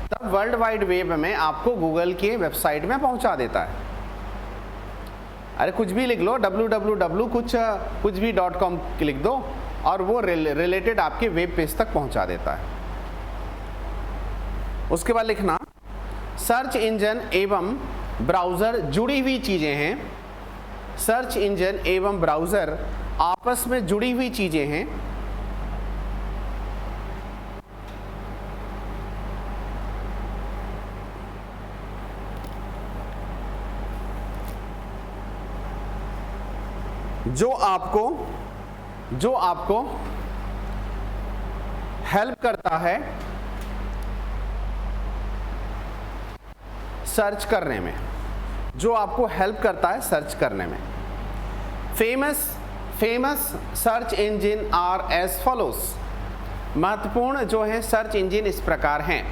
[SPEAKER 1] तब वर्ल्ड वाइड वेब में आपको गूगल के वेबसाइट में पहुंचा देता है। अरे कुछ भी लिख लो, www कुछ भी .com लिख दो और वो रिलेटेड आपके वेब पेज तक पहुंचा देता है। उसके बाद लिखना सर्च इंजन एवं ब्राउज़र जुड़ी हुई चीज़ें हैं। सर्च इंजन एवं ब्राउज़र आपस में जुड़ी हुई चीज़ें हैं। जो आपको हेल्प करता है सर्च करने में, जो आपको हेल्प करता है सर्च करने में। Famous search engine are as follows. महत्वपूर्ण जो है सर्च इंजन इस प्रकार हैं।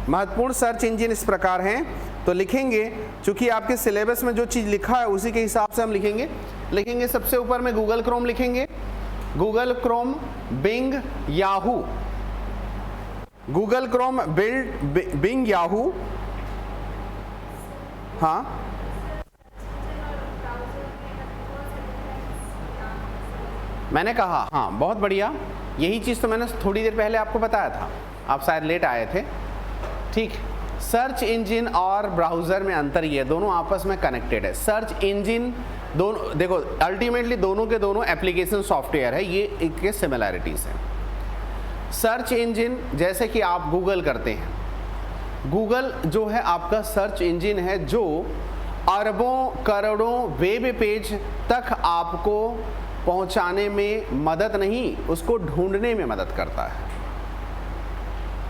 [SPEAKER 1] महत्वपूर्ण सर्च इंजन इस प्रकार हैं, तो लिखेंगे, चूंकि आपके सिलेबस में जो चीज़ लिखा है उसी के हिसाब से हम लिखेंगे। सबसे ऊपर में गूगल क्रोम लिखेंगे, Google Chrome, Bing, Yahoo. Google Chrome, Bing, Yahoo. हाँ, मैंने कहा हाँ, बहुत बढ़िया। यही चीज़ तो मैंने थोड़ी देर पहले आपको बताया था, आप शायद लेट आए थे। ठीक, सर्च इंजन और ब्राउज़र में अंतर ये, दोनों आपस में कनेक्टेड है। सर्च इंजन दोनों, देखो अल्टीमेटली दोनों के दोनों एप्लीकेशन सॉफ्टवेयर है, ये एक के सिमिलैरिटीज़ हैं। सर्च इंजन जैसे कि आप गूगल करते हैं, गूगल जो है आपका सर्च इंजन है जो अरबों करोड़ों वेब पेज तक आपको पहुंचाने में मदद नहीं, उसको ढूंढने में मदद करता है।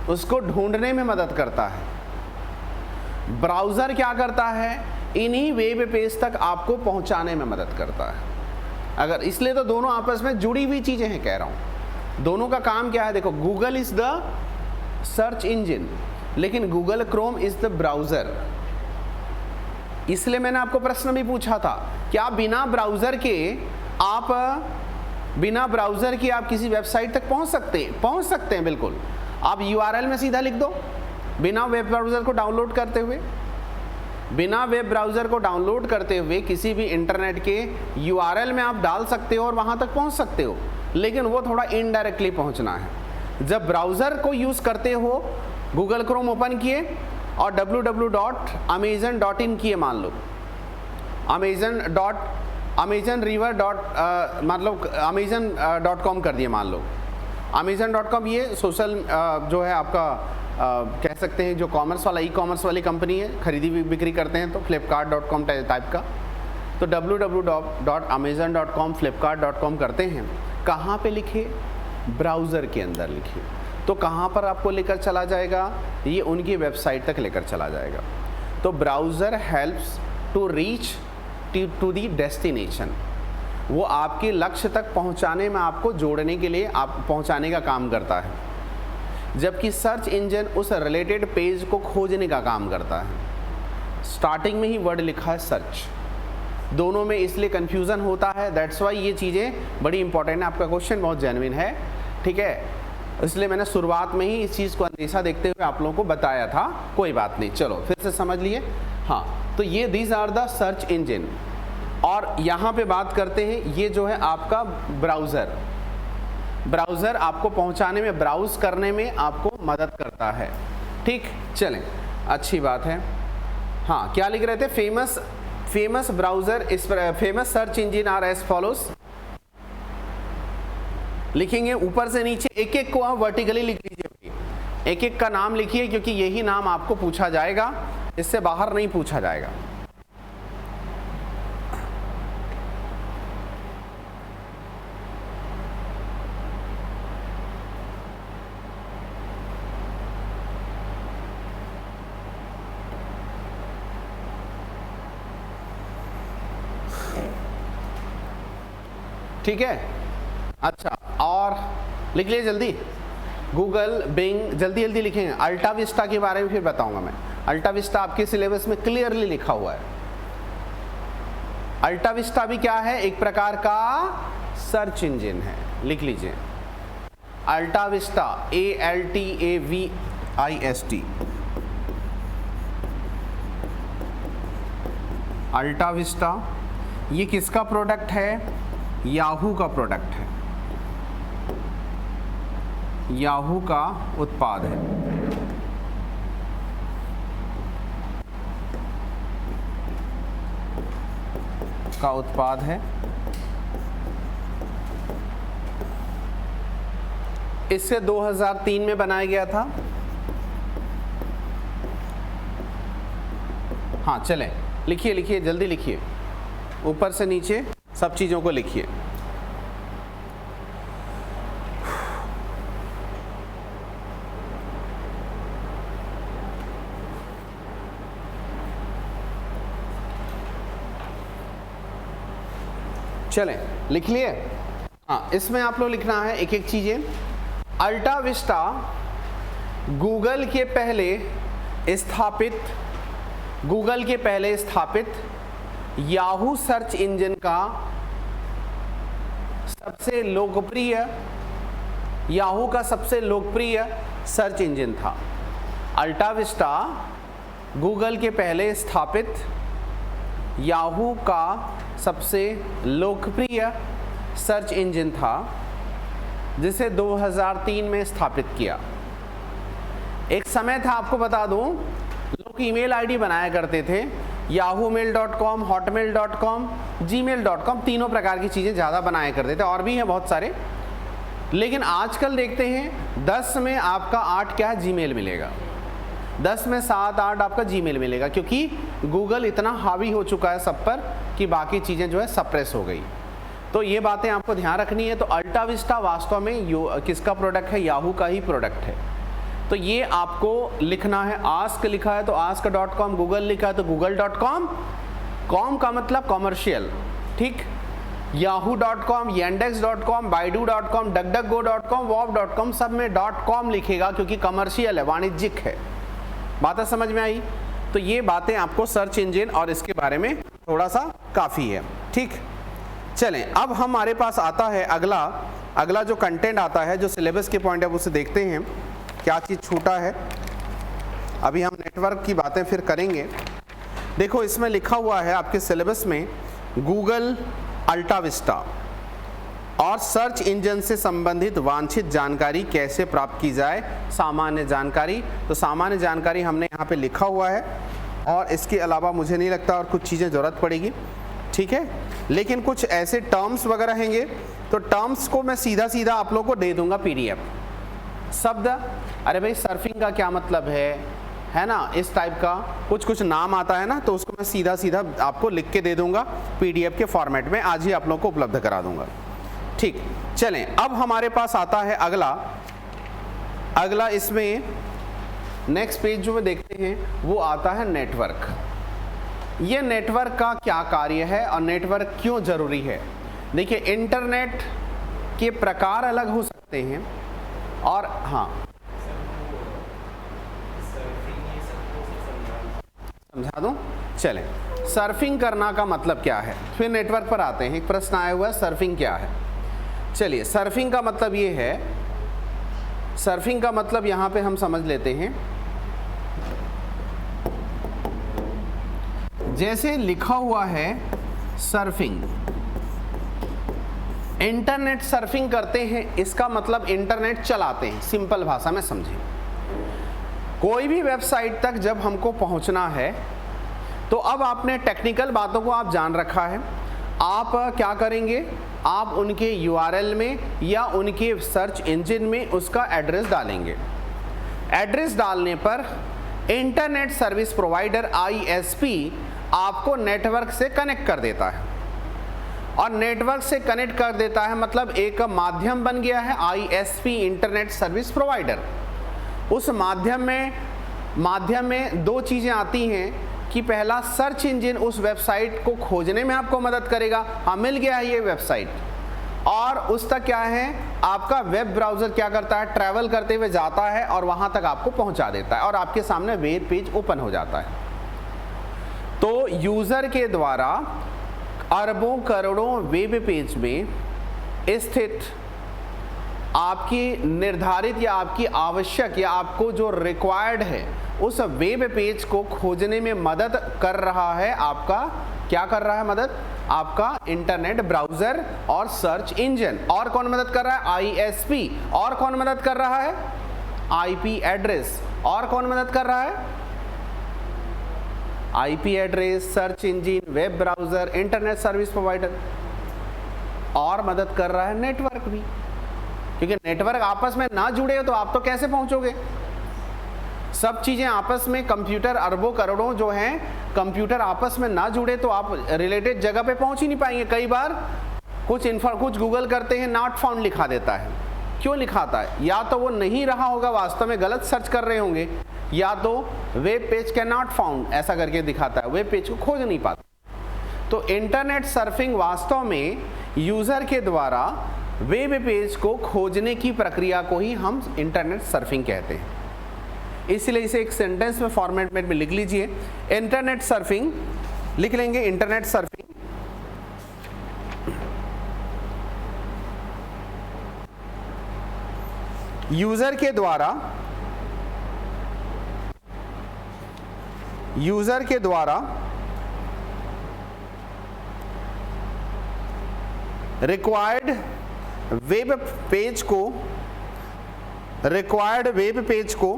[SPEAKER 1] उसको ढूंढने में मदद करता है। ब्राउज़र क्या करता है? इन्हीं वेब पेज तक आपको पहुंचाने में मदद करता है। अगर इसलिए तो दोनों आपस में जुड़ी हुई चीज़ें हैं, कह रहा हूँ। दोनों का काम क्या है? देखो, Google is the search engine, लेकिन Google Chrome is the browser. इसलिए मैंने आपको प्रश्न भी पूछा था, क्या बिना ब्राउज़र के आप किसी वेबसाइट तक पहुंच सकते हैं। बिल्कुल, आप URL में सीधा लिख दो, बिना वेब ब्राउज़र को डाउनलोड करते हुए किसी भी इंटरनेट के URL में आप डाल सकते हो और वहां तक पहुंच सकते हो, लेकिन वो थोड़ा इनडायरेक्टली पहुंचना है। जब ब्राउज़र को यूज़ करते हो, गूगल क्रोम ओपन किए और www.amazon.in किए, मान लो amazon.com कर दिए, मान लो amazon.com। ये सोशल जो है आपका कह सकते हैं जो कॉमर्स वाला, ई-कॉमर्स वाली कंपनी है, खरीदी बिक्री करते हैं, तो flipkart.com टाइप का। तो www.amazon.com flipkart.com करते हैं, कहाँ पे लिखे? ब्राउज़र के अंदर लिखे, तो कहाँ पर आपको लेकर चला जाएगा? ये उनकी वेबसाइट तक लेकर चला जाएगा। तो browser helps to reach to the destination, वो आपके लक्ष्य तक पहुंचाने में, आपको जोड़ने के लिए आप पहुंचाने का काम करता है, जबकि सर्च इंजन उस रिलेटेड पेज को खोजने का काम करता है। स्टार्टिंग में ही वर्ड लिखा है सर्च, दोनों में इसलिए कंफ्यूजन होता है। दैट्स वाई ये चीज़ें बड़ी इंपॉर्टेंट है। आपका क्वेश्चन बहुत जेन्युइन है, ठीक है, इसलिए मैंने शुरुआत में ही इस चीज़ को अंदेशा देखते हुए आप लोगों को बताया था। कोई बात नहीं, चलो फिर से समझ लिए। हाँ, तो ये these are the search engine. और यहाँ पे बात करते हैं, ये जो है आपका ब्राउज़र आपको पहुँचाने में, ब्राउज़ करने में आपको मदद करता है। ठीक, चलें, अच्छी बात है। हाँ, क्या लिख रहे थे? फेमस ब्राउज़र इस पर, famous search engine are as follows. लिखेंगे ऊपर से नीचे, एक एक को आप वर्टिकली लिख लीजिए, एक एक का नाम लिखिए, क्योंकि यही नाम आपको पूछा जाएगा, इससे बाहर नहीं पूछा जाएगा। ठीक है। अच्छा, और लिख लिए जल्दी, गूगल, बिंग, जल्दी जल्दी लिखेंगे। अल्टा विस्टा के बारे में फिर बताऊंगा मैं। अल्टा विस्टा आपके सिलेबस में क्लियरली लिखा हुआ है। अल्टा विस्टा भी क्या है, एक प्रकार का सर्च इंजन है, लिख लीजिए। अल्टा विस्टा, ALTAVIST, अल्टा विस्टा, ये किसका प्रोडक्ट है, याहू का प्रोडक्ट है, याहू का उत्पाद है। का उत्पाद है। इससे 2003 में बनाया गया था। हाँ चलें, लिखिए लिखिए जल्दी लिखिए, ऊपर से नीचे सब चीज़ों को लिखिए। चलें, लिख लिए। हाँ, इसमें आप लोग लिखना है एक एक चीज़ें। अल्टा विस्टा गूगल के पहले स्थापित याहू सर्च इंजन का सबसे लोकप्रिय सर्च इंजन था। अल्टा विस्टा गूगल के पहले स्थापित याहू का सबसे लोकप्रिय सर्च इंजन था, जिसे 2003 में स्थापित किया। एक समय था, आपको बता दूं, लोग ईमेल आईडी बनाया करते थे, yahoomail.com, hotmail.com, gmail.com, तीनों प्रकार की चीज़ें ज़्यादा बनाया करते थे, और भी हैं बहुत सारे। लेकिन आजकल देखते हैं 10 में आपका 8 क्या है, जीमेल मिलेगा। 10 में 7-8 आपका जीमेल मिलेगा, क्योंकि गूगल इतना हावी हो चुका है सब पर कि बाकी चीज़ें जो है सप्रेस हो गई। तो ये बातें आपको ध्यान रखनी है। तो अल्टा विस्टा वास्तव में किसका प्रोडक्ट है, याहू का ही प्रोडक्ट है। तो ये आपको लिखना है। आस्क लिखा है तो ask.com, गूगल लिखा है तो google.com, कॉम का मतलब कॉमर्शियल, ठीक। yahoo.com, yandex.com, baidu.com, duckduckgo.com, wop.com, सब में .com लिखेगा, क्योंकि कमर्शियल है, वाणिज्यिक है। बातें समझ में आई? तो ये बातें आपको सर्च इंजन और इसके बारे में थोड़ा सा काफ़ी है, ठीक। चलें, अब हमारे पास आता है अगला जो कंटेंट आता है, जो सिलेबस के पॉइंट ऑफ व्यू से देखते हैं क्या चीज़ छूटा है। अभी हम नेटवर्क की बातें फिर करेंगे। देखो, इसमें लिखा हुआ है आपके सिलेबस में, गूगल, अल्टा विस्टा और सर्च इंजन से संबंधित वांछित जानकारी कैसे प्राप्त की जाए, सामान्य जानकारी। तो सामान्य जानकारी हमने यहाँ पे लिखा हुआ है, और इसके अलावा मुझे नहीं लगता और कुछ चीज़ें ज़रूरत पड़ेगी, ठीक है। लेकिन कुछ ऐसे टर्म्स वगैरह हैंगे, तो टर्म्स को मैं सीधा सीधा आप लोगों को दे दूंगा PDF शब्द। अरे भाई, सर्फिंग का क्या मतलब है ना, इस टाइप का कुछ नाम आता है ना, तो उसको मैं सीधा सीधा आपको लिख के दे दूंगा PDF के फॉर्मेट में, आज ही आप लोगों को उपलब्ध करा दूंगा, ठीक। चलें, अब हमारे पास आता है अगला इसमें नेक्स्ट पेज जो में देखते हैं, वो आता है नेटवर्क। ये नेटवर्क का क्या कार्य है और नेटवर्क क्यों ज़रूरी है। देखिए, इंटरनेट के प्रकार अलग हो सकते हैं, और हाँ समझा दूं। चलें, सर्फिंग करना का मतलब क्या है, फिर नेटवर्क पर आते हैं। एक प्रश्न आया हुआ है, सर्फिंग क्या है। चलिए, सर्फिंग का मतलब ये है, सर्फिंग का मतलब यहाँ पे हम समझ लेते हैं। जैसे लिखा हुआ है सर्फिंग, इंटरनेट सर्फिंग करते हैं, इसका मतलब इंटरनेट चलाते हैं, सिंपल भाषा में समझें। कोई भी वेबसाइट तक जब हमको पहुंचना है, तो अब आपने टेक्निकल बातों को आप जान रखा है, आप क्या करेंगे, आप उनके URL में या उनके सर्च इंजन में उसका एड्रेस डालेंगे। एड्रेस डालने पर इंटरनेट सर्विस प्रोवाइडर ISP आपको नेटवर्क से कनेक्ट कर देता है, और नेटवर्क से कनेक्ट कर देता है मतलब एक माध्यम बन गया है ISP, इंटरनेट सर्विस प्रोवाइडर। उस माध्यम में दो चीज़ें आती हैं कि पहला सर्च इंजन उस वेबसाइट को खोजने में आपको मदद करेगा, हाँ मिल गया है ये वेबसाइट, और उस तक क्या है आपका वेब ब्राउज़र क्या करता है, ट्रैवल करते हुए जाता है और वहाँ तक आपको पहुँचा देता है और आपके सामने वेब पेज ओपन हो जाता है। तो यूज़र के द्वारा अरबों करोड़ों वेब पेज में स्थित आपकी निर्धारित या आपकी आवश्यक या आपको जो रिक्वायर्ड है उस वेब पेज को खोजने में मदद कर रहा है आपका, क्या कर रहा है मदद, आपका इंटरनेट ब्राउज़र और सर्च इंजन। और कौन मदद कर रहा है, ISP। और कौन मदद कर रहा है, IP एड्रेस। और कौन मदद कर रहा है, IP address, search engine, web browser, internet service provider. और मदद कर रहा है नेटवर्क भी, क्योंकि नेटवर्क आपस में ना जुड़े हो तो आप तो कैसे पहुंचोगे। सब चीज़ें आपस में, कंप्यूटर अरबों करोड़ों जो हैं कंप्यूटर आपस में ना जुड़े तो आप रिलेटेड जगह पे पहुंच ही नहीं पाएंगे। कई बार कुछ गूगल करते हैं नॉट फाउंड लिखा देता है। क्यों लिखाता है, या तो वो नहीं रहा होगा, वास्तव में गलत सर्च कर रहे होंगे, या तो web page can not found ऐसा करके दिखाता है, वेब पेज को खोज नहीं पाता। तो इंटरनेट सर्फिंग वास्तव में यूज़र के द्वारा वेब पेज को खोजने की प्रक्रिया को ही हम इंटरनेट सर्फिंग कहते हैं। इसलिए इसे एक सेंटेंस में फॉर्मेट में लिख लीजिए, इंटरनेट सर्फिंग लिख लेंगे। इंटरनेट सर्फिंग यूजर के द्वारा रिक्वायर्ड वेब पेज को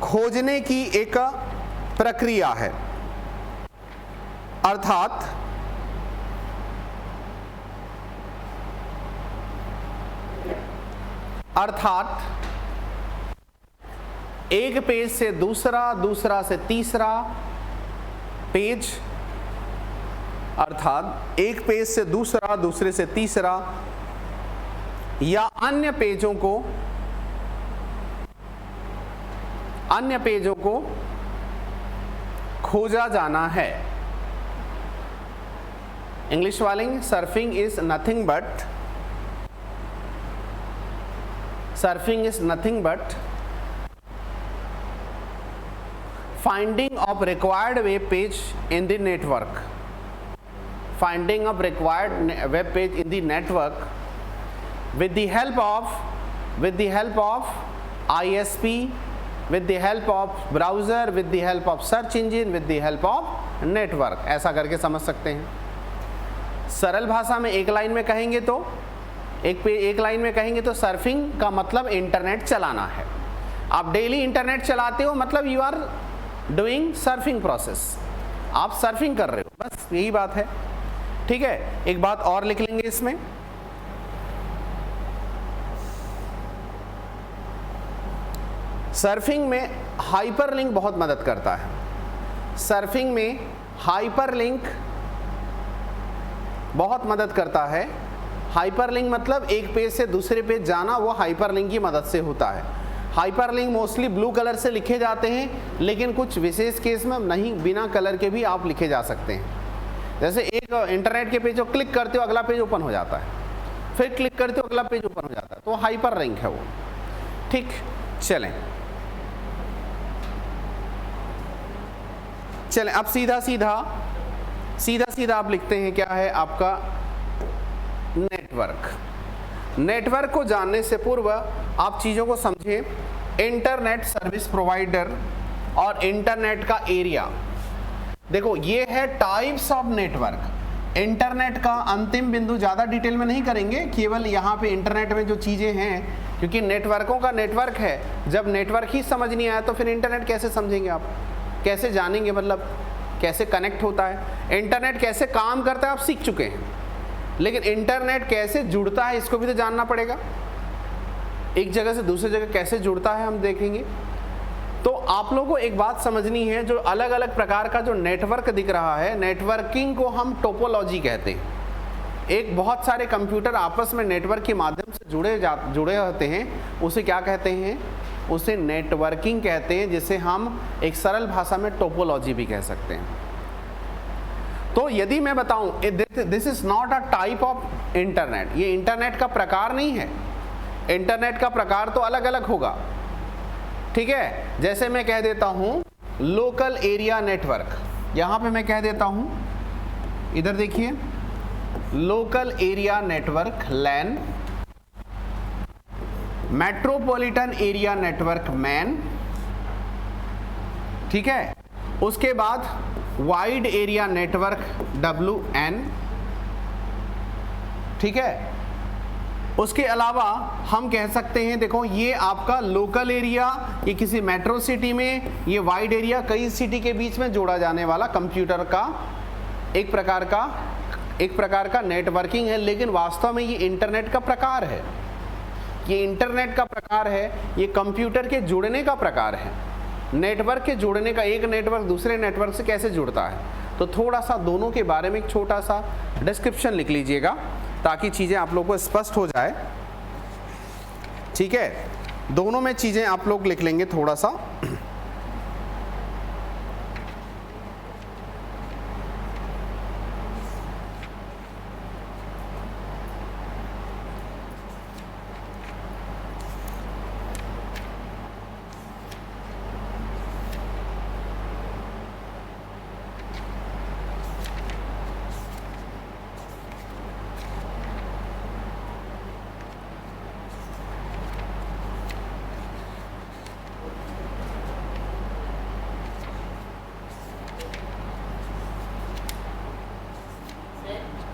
[SPEAKER 1] खोजने की एक प्रक्रिया है। अर्थात एक पेज से दूसरा, दूसरा से तीसरा पेज, अर्थात एक पेज से दूसरा, दूसरे से तीसरा या अन्य पेजों को खोजा जाना है। इंग्लिश वाले, surfing is nothing but finding of required web page in the network, finding of required web page in the network with the help of ISP, with the help of browser, with the help of search engine, with the help of network। ऐसा करके समझ सकते हैं। सरल भाषा में एक line में कहेंगे तो सर्फिंग का मतलब इंटरनेट चलाना है। आप डेली इंटरनेट चलाते हो मतलब you are doing surfing process, आप सर्फिंग कर रहे हो, बस यही बात है। ठीक है, एक बात और लिख लेंगे इसमें, सर्फिंग में हाइपरलिंक बहुत मदद करता है। सर्फिंग में हाइपरलिंक बहुत मदद करता है। हाइपरलिंक मतलब एक पेज से दूसरे पेज जाना, वो हाइपरलिंक की मदद से होता है। हाइपरलिंक मोस्टली ब्लू कलर से लिखे जाते हैं, लेकिन कुछ विशेष केस में नहीं, बिना कलर के भी आप लिखे जा सकते हैं। जैसे एक इंटरनेट के पेज को क्लिक करते हो अगला पेज ओपन हो जाता है, फिर क्लिक करते हो अगला पेज ओपन हो जाता है, तो हाइपरलिंक है वो। ठीक, चलें अब सीधा सीधा आप लिखते हैं, क्या है आपका नेटवर्क को जानने से पूर्व आप चीज़ों को समझें। इंटरनेट सर्विस प्रोवाइडर और इंटरनेट का एरिया, देखो ये है टाइप्स ऑफ नेटवर्क। इंटरनेट का अंतिम बिंदु ज़्यादा डिटेल में नहीं करेंगे, केवल यहाँ पे इंटरनेट में जो चीज़ें हैं, क्योंकि नेटवर्कों का नेटवर्क है। जब नेटवर्क ही समझ नहीं आया तो फिर इंटरनेट कैसे समझेंगे आप, कैसे जानेंगे, मतलब कैसे कनेक्ट होता है, इंटरनेट कैसे काम करता है आप सीख चुके हैं, लेकिन इंटरनेट कैसे जुड़ता है इसको भी तो जानना पड़ेगा। एक जगह से दूसरी जगह कैसे जुड़ता है हम देखेंगे। तो आप लोगों को एक बात समझनी है, जो अलग अलग प्रकार का जो नेटवर्क दिख रहा है, नेटवर्किंग को हम टोपोलॉजी कहते हैं। एक बहुत सारे कंप्यूटर आपस में नेटवर्क के माध्यम से जुड़े होते हैं, उसे क्या कहते हैं, उसे नेटवर्किंग कहते हैं, जिसे हम एक सरल भाषा में टोपोलॉजी भी कह सकते हैं। तो यदि मैं बताऊं this is not a type of internet, ये इंटरनेट का प्रकार नहीं है। इंटरनेट का प्रकार तो अलग अलग होगा, ठीक है। जैसे मैं कह देता हूं लोकल एरिया नेटवर्क, यहां पे मैं कह देता हूं, इधर देखिए, लोकल एरिया नेटवर्क लैन, मेट्रोपॉलिटन एरिया नेटवर्क मैन, ठीक है। उसके बाद वाइड एरिया नेटवर्क WN, ठीक है। उसके अलावा हम कह सकते हैं, देखो ये आपका लोकल एरिया, ये किसी मेट्रो सिटी में, ये वाइड एरिया कई सिटी के बीच में जोड़ा जाने वाला कंप्यूटर का एक प्रकार का नेटवर्किंग है। लेकिन वास्तव में ये इंटरनेट का प्रकार है, ये इंटरनेट का प्रकार है, ये कंप्यूटर के जुड़ने का प्रकार है, नेटवर्क के जुड़ने का। एक नेटवर्क दूसरे नेटवर्क से कैसे जुड़ता है, तो थोड़ा सा दोनों के बारे में एक छोटा सा डिस्क्रिप्शन लिख लीजिएगा ताकि चीज़ें आप लोगों को स्पष्ट हो जाए, ठीक है। दोनों में चीज़ें आप लोग लिख लेंगे थोड़ा सा।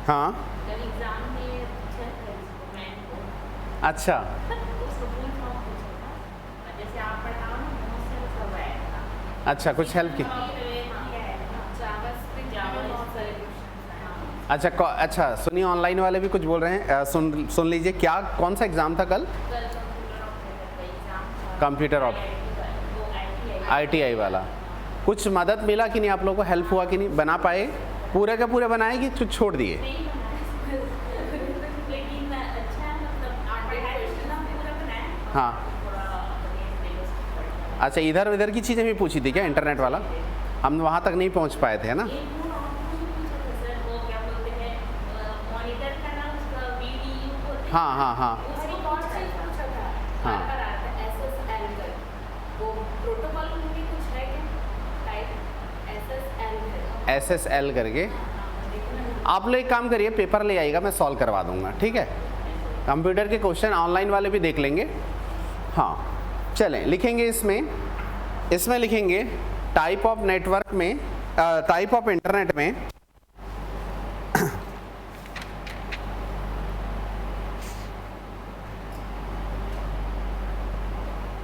[SPEAKER 1] हाँ, अच्छा, अच्छा, कुछ हेल्प की, अच्छा सुनिए, ऑनलाइन वाले भी कुछ बोल रहे हैं, सुन लीजिए। क्या, कौन सा एग्जाम था कल? कंप्यूटर ITI वाला। कुछ मदद मिला कि नहीं, आप लोगों को हेल्प हुआ कि नहीं, बना पाए? पूरे का पूरे बनाए कि कुछ छोड़ दिए? हाँ, अच्छा, इधर उधर की चीज़ें भी पूछी थी क्या इंटरनेट वाला? हम वहाँ तक नहीं पहुँच पाए थे, है ना? हाँ हाँ हाँ हाँ, SSL करके आप लोग एक काम करिए, पेपर ले आइएगा, मैं सॉल्व करवा दूंगा, ठीक है। कंप्यूटर के क्वेश्चन ऑनलाइन वाले भी देख लेंगे। हाँ, चलें, लिखेंगे इसमें लिखेंगे टाइप ऑफ नेटवर्क में, टाइप ऑफ इंटरनेट में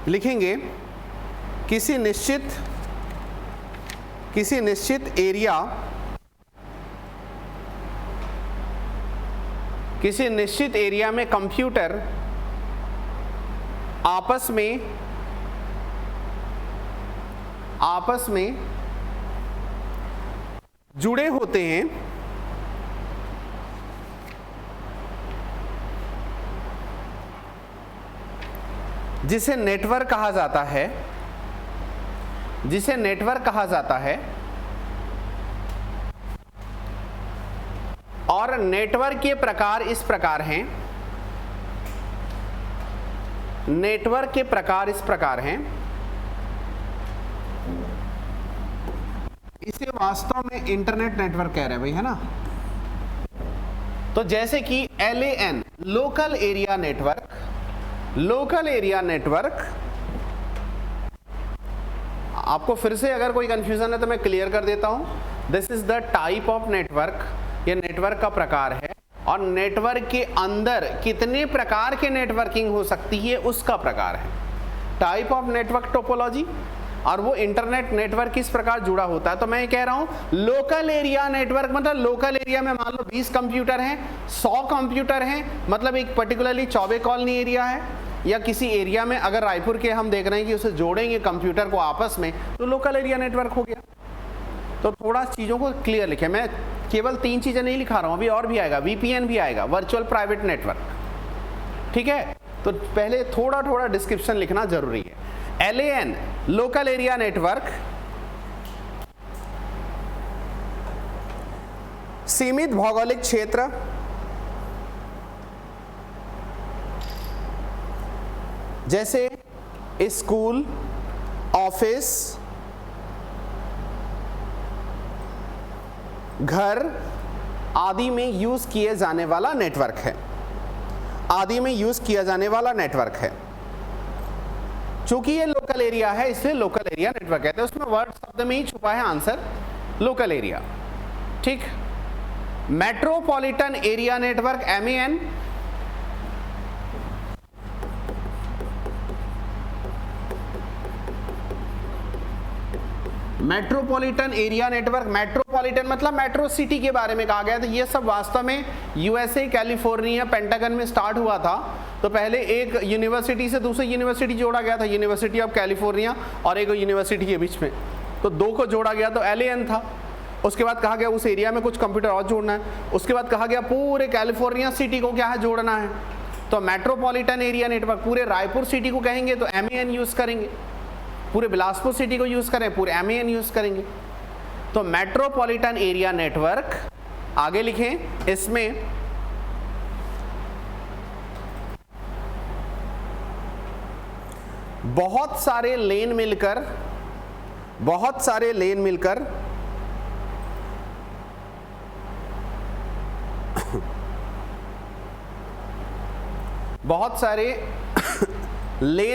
[SPEAKER 1] लिखेंगे किसी निश्चित एरिया, किसी निश्चित एरिया में कंप्यूटर आपस में जुड़े होते हैं, जिसे नेटवर्क कहा जाता है, और नेटवर्क के प्रकार इस प्रकार हैं, इसे वास्तव में इंटरनेट नेटवर्क कह रहे हैं भाई, है ना। तो जैसे कि LAN लोकल एरिया नेटवर्क, आपको फिर से अगर कोई कंफ्यूजन है तो मैं क्लियर कर देता हूं। This is the type of network, ये नेटवर्क का प्रकार है, और नेटवर्क के अंदर कितने प्रकार के नेटवर्किंग हो सकती है उसका प्रकार है। टाइप ऑफ नेटवर्क टोपोलॉजी, और वो इंटरनेट नेटवर्क किस प्रकार जुड़ा होता है। तो मैं ये कह रहा हूं लोकल एरिया नेटवर्क मतलब लोकल एरिया में मान लो 20 कंप्यूटर हैं, 100 कंप्यूटर हैं, मतलब एक पर्टिकुलरली चौबे कॉलोनी एरिया है, या किसी एरिया में अगर रायपुर के हम देख रहे हैं कि उसे जोड़ेंगे कंप्यूटर को आपस में, तो लोकल एरिया नेटवर्क हो गया। तो थोड़ा चीज़ों को क्लियर लिखे, मैं केवल 3 चीज़ें नहीं लिखा रहा हूँ, अभी और भी आएगा, VPN भी आएगा, वर्चुअल प्राइवेट नेटवर्क, ठीक है। तो पहले थोड़ा थोड़ा डिस्क्रिप्शन लिखना जरूरी है। LAN लोकल एरिया नेटवर्क, सीमित भौगोलिक क्षेत्र, जैसे स्कूल, ऑफिस, घर आदि में यूज किए जाने वाला नेटवर्क है, आदि में यूज किया जाने वाला नेटवर्क है। चूंकि ये लोकल एरिया है इसलिए लोकल एरिया नेटवर्क कहते हैं। उसमें वर्ड शब्द में ही छुपा है आंसर, लोकल एरिया। ठीक। Metropolitan area network MAN, metropolitan area network, metropolitan मतलब मेट्रो सिटी के बारे में कहा गया था। ये सब वास्तव में USA, कैलिफोर्निया, पेंटागन में स्टार्ट हुआ था। तो पहले एक यूनिवर्सिटी से दूसरी यूनिवर्सिटी जोड़ा गया था, यूनिवर्सिटी ऑफ कैलिफोर्निया और एक यूनिवर्सिटी के बीच में, तो दो को जोड़ा गया तो LAN था। उसके बाद कहा गया उस एरिया में कुछ कंप्यूटर और जोड़ना है। उसके बाद कहा गया पूरे कैलिफोर्निया सिटी को क्या है, जोड़ना है। तो मेट्रोपॉलिटन एरिया नेटवर्क, पूरे रायपुर सिटी को कहेंगे तो MAN यूज करेंगे, पूरे बिलासपुर सिटी को यूज करें पूरे MAN यूज करेंगे। तो मेट्रोपॉलिटन एरिया नेटवर्क, आगे लिखें, इसमें बहुत सारे लेन मिलकर बहुत सारे लेन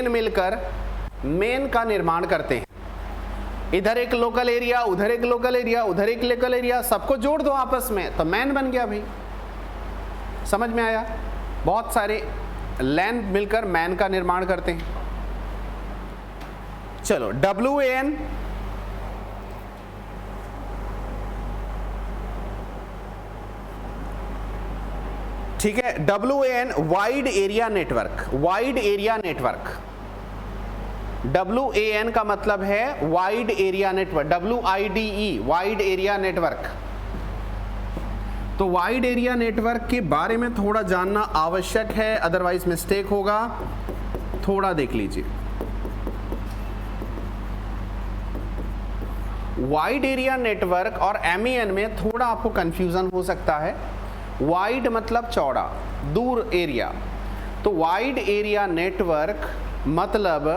[SPEAKER 1] मिलकर मेन का निर्माण करते हैं। इधर एक लोकल एरिया, उधर एक लोकल एरिया, उधर एक लोकल एरिया, सबको जोड़ दो आपस में तो मैन बन गया भाई। समझ में आया? बहुत सारे लैन मिलकर मैन का निर्माण करते हैं। चलो WAN, ठीक है। WAN wide area network, wide area network. WAN का मतलब है wide area network, WIDE wide area network. तो वाइड एरिया नेटवर्क के बारे में थोड़ा जानना आवश्यक है, अदरवाइज मिस्टेक होगा। थोड़ा देख लीजिए। वाइड एरिया नेटवर्क और MAN में थोड़ा आपको कंफ्यूजन हो सकता है। वाइड मतलब चौड़ा, दूर एरिया। तो वाइड एरिया नेटवर्क मतलब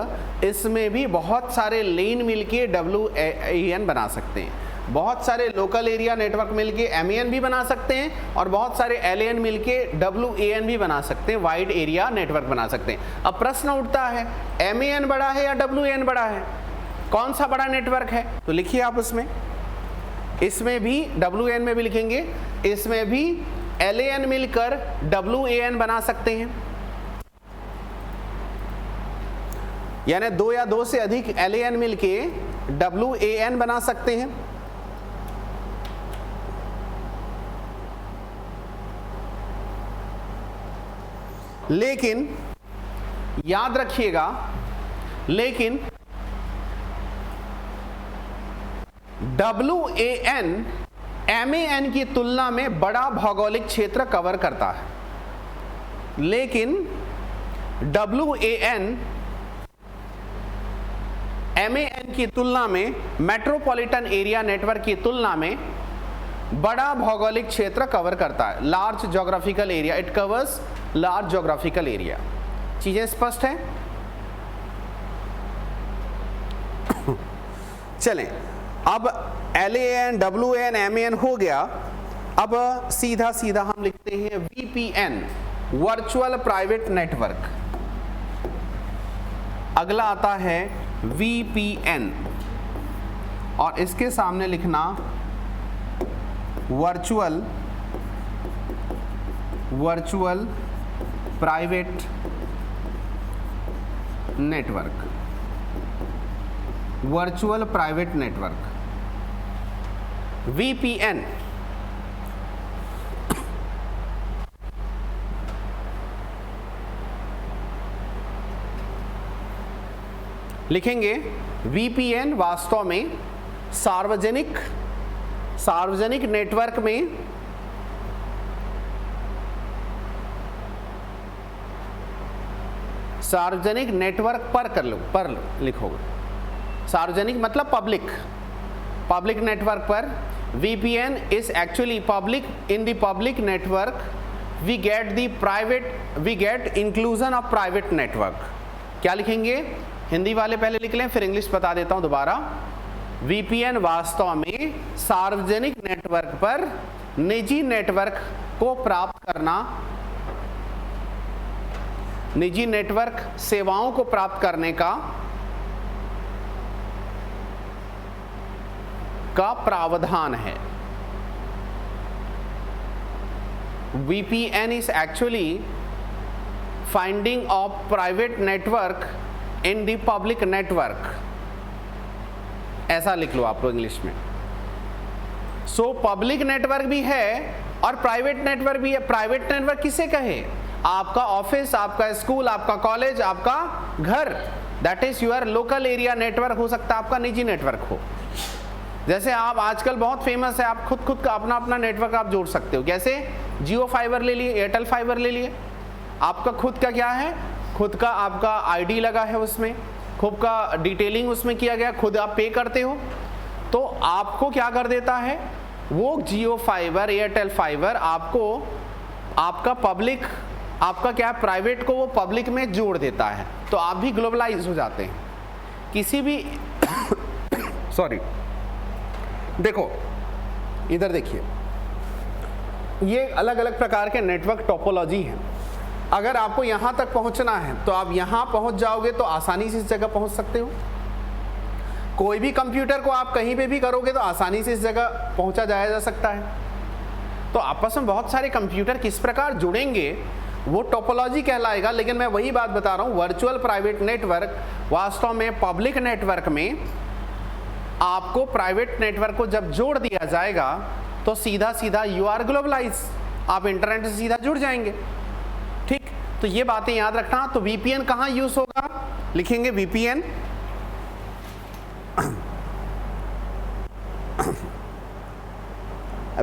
[SPEAKER 1] इसमें भी बहुत सारे लेन मिलके WAN बना सकते हैं, बहुत सारे लोकल एरिया नेटवर्क मिलके MAN भी बना सकते हैं और बहुत सारे LAN मिलके WAN भी बना सकते हैं, वाइड एरिया नेटवर्क बना सकते हैं। अब प्रश्न उठता है MAN बड़ा है या WAN बड़ा है, कौन सा बड़ा नेटवर्क है? तो लिखिए आप उसमें, इसमें भी WAN में भी लिखेंगे, इसमें भी LAN मिलकर WAN बना सकते हैं, यानी दो या दो से अधिक LAN मिलके WAN बना सकते हैं। लेकिन याद रखिएगा, लेकिन WAN MAN की तुलना में बड़ा भौगोलिक क्षेत्र कवर करता है, लेकिन WAN MAN की तुलना में, मेट्रोपॉलिटन एरिया नेटवर्क की तुलना में बड़ा भौगोलिक क्षेत्र कवर करता है, large geographical area, it covers large geographical area. चीजें स्पष्ट हैं? चलें, अब LAN WAN MAN हो गया। अब सीधा सीधा हम लिखते हैं VPN, वर्चुअल प्राइवेट नेटवर्क। अगला आता है VPN और इसके सामने लिखना virtual private network, virtual private network VPN। लिखेंगे VPN वास्तव में सार्वजनिक नेटवर्क में सार्वजनिक नेटवर्क पर कर लो, पर लिखोगे, सार्वजनिक मतलब पब्लिक, पब्लिक नेटवर्क पर। VPN is actually public, in the public network we get inclusion of private network। क्या लिखेंगे, हिंदी वाले पहले लिख लें फिर इंग्लिश बता देता हूं दोबारा। VPN वास्तव में सार्वजनिक नेटवर्क पर निजी नेटवर्क को प्राप्त करना, निजी नेटवर्क सेवाओं को प्राप्त करने का प्रावधान है। VPN is actually finding of private network in the public network, ऐसा लिख लो आप लोग इंग्लिश में। सो पब्लिक नेटवर्क भी है और प्राइवेट नेटवर्क भी है। प्राइवेट नेटवर्क किसे कहे, आपका ऑफिस, आपका स्कूल, आपका कॉलेज, आपका घर, that is your local area network हो सकता है, आपका निजी नेटवर्क हो। जैसे आप आजकल बहुत फेमस है, आप खुद का अपना नेटवर्क आप जोड़ सकते हो। कैसे, जियो फाइबर ले लिए, एयरटेल फाइबर ले लिए, आपका खुद का क्या है, खुद का आपका आईडी लगा है उसमें, खुद का डिटेलिंग उसमें किया गया, खुद आप पे करते हो, तो आपको क्या कर देता है वो जियो फाइबर, एयरटेल फाइबर आपको आपका पब्लिक, आपका क्या प्राइवेट को वो पब्लिक में जोड़ देता है, तो आप भी ग्लोबलाइज हो जाते हैं किसी भी सॉरी, देखो इधर देखिए, ये अलग अलग प्रकार के नेटवर्क टोपोलॉजी हैं। अगर आपको यहाँ तक पहुँचना है तो आप यहाँ पहुँच जाओगे तो आसानी से इस जगह पहुँच सकते हो। कोई भी कंप्यूटर को आप कहीं पे भी करोगे तो आसानी से इस जगह पहुँचा जाया जा सकता है। तो आपस में बहुत सारे कंप्यूटर किस प्रकार जुड़ेंगे वो टोपोलॉजी कहलाएगा। लेकिन मैं वही बात बता रहा हूँ, वर्चुअल प्राइवेट नेटवर्क वास्तव में पब्लिक नेटवर्क में आपको प्राइवेट नेटवर्क को जब जोड़ दिया जाएगा तो सीधा सीधा यू आर ग्लोबलाइज, आप इंटरनेट से सीधा जुड़ जाएंगे। ठीक, तो ये बातें याद रखना। तो VPN कहाँ यूज होगा, लिखेंगे VPN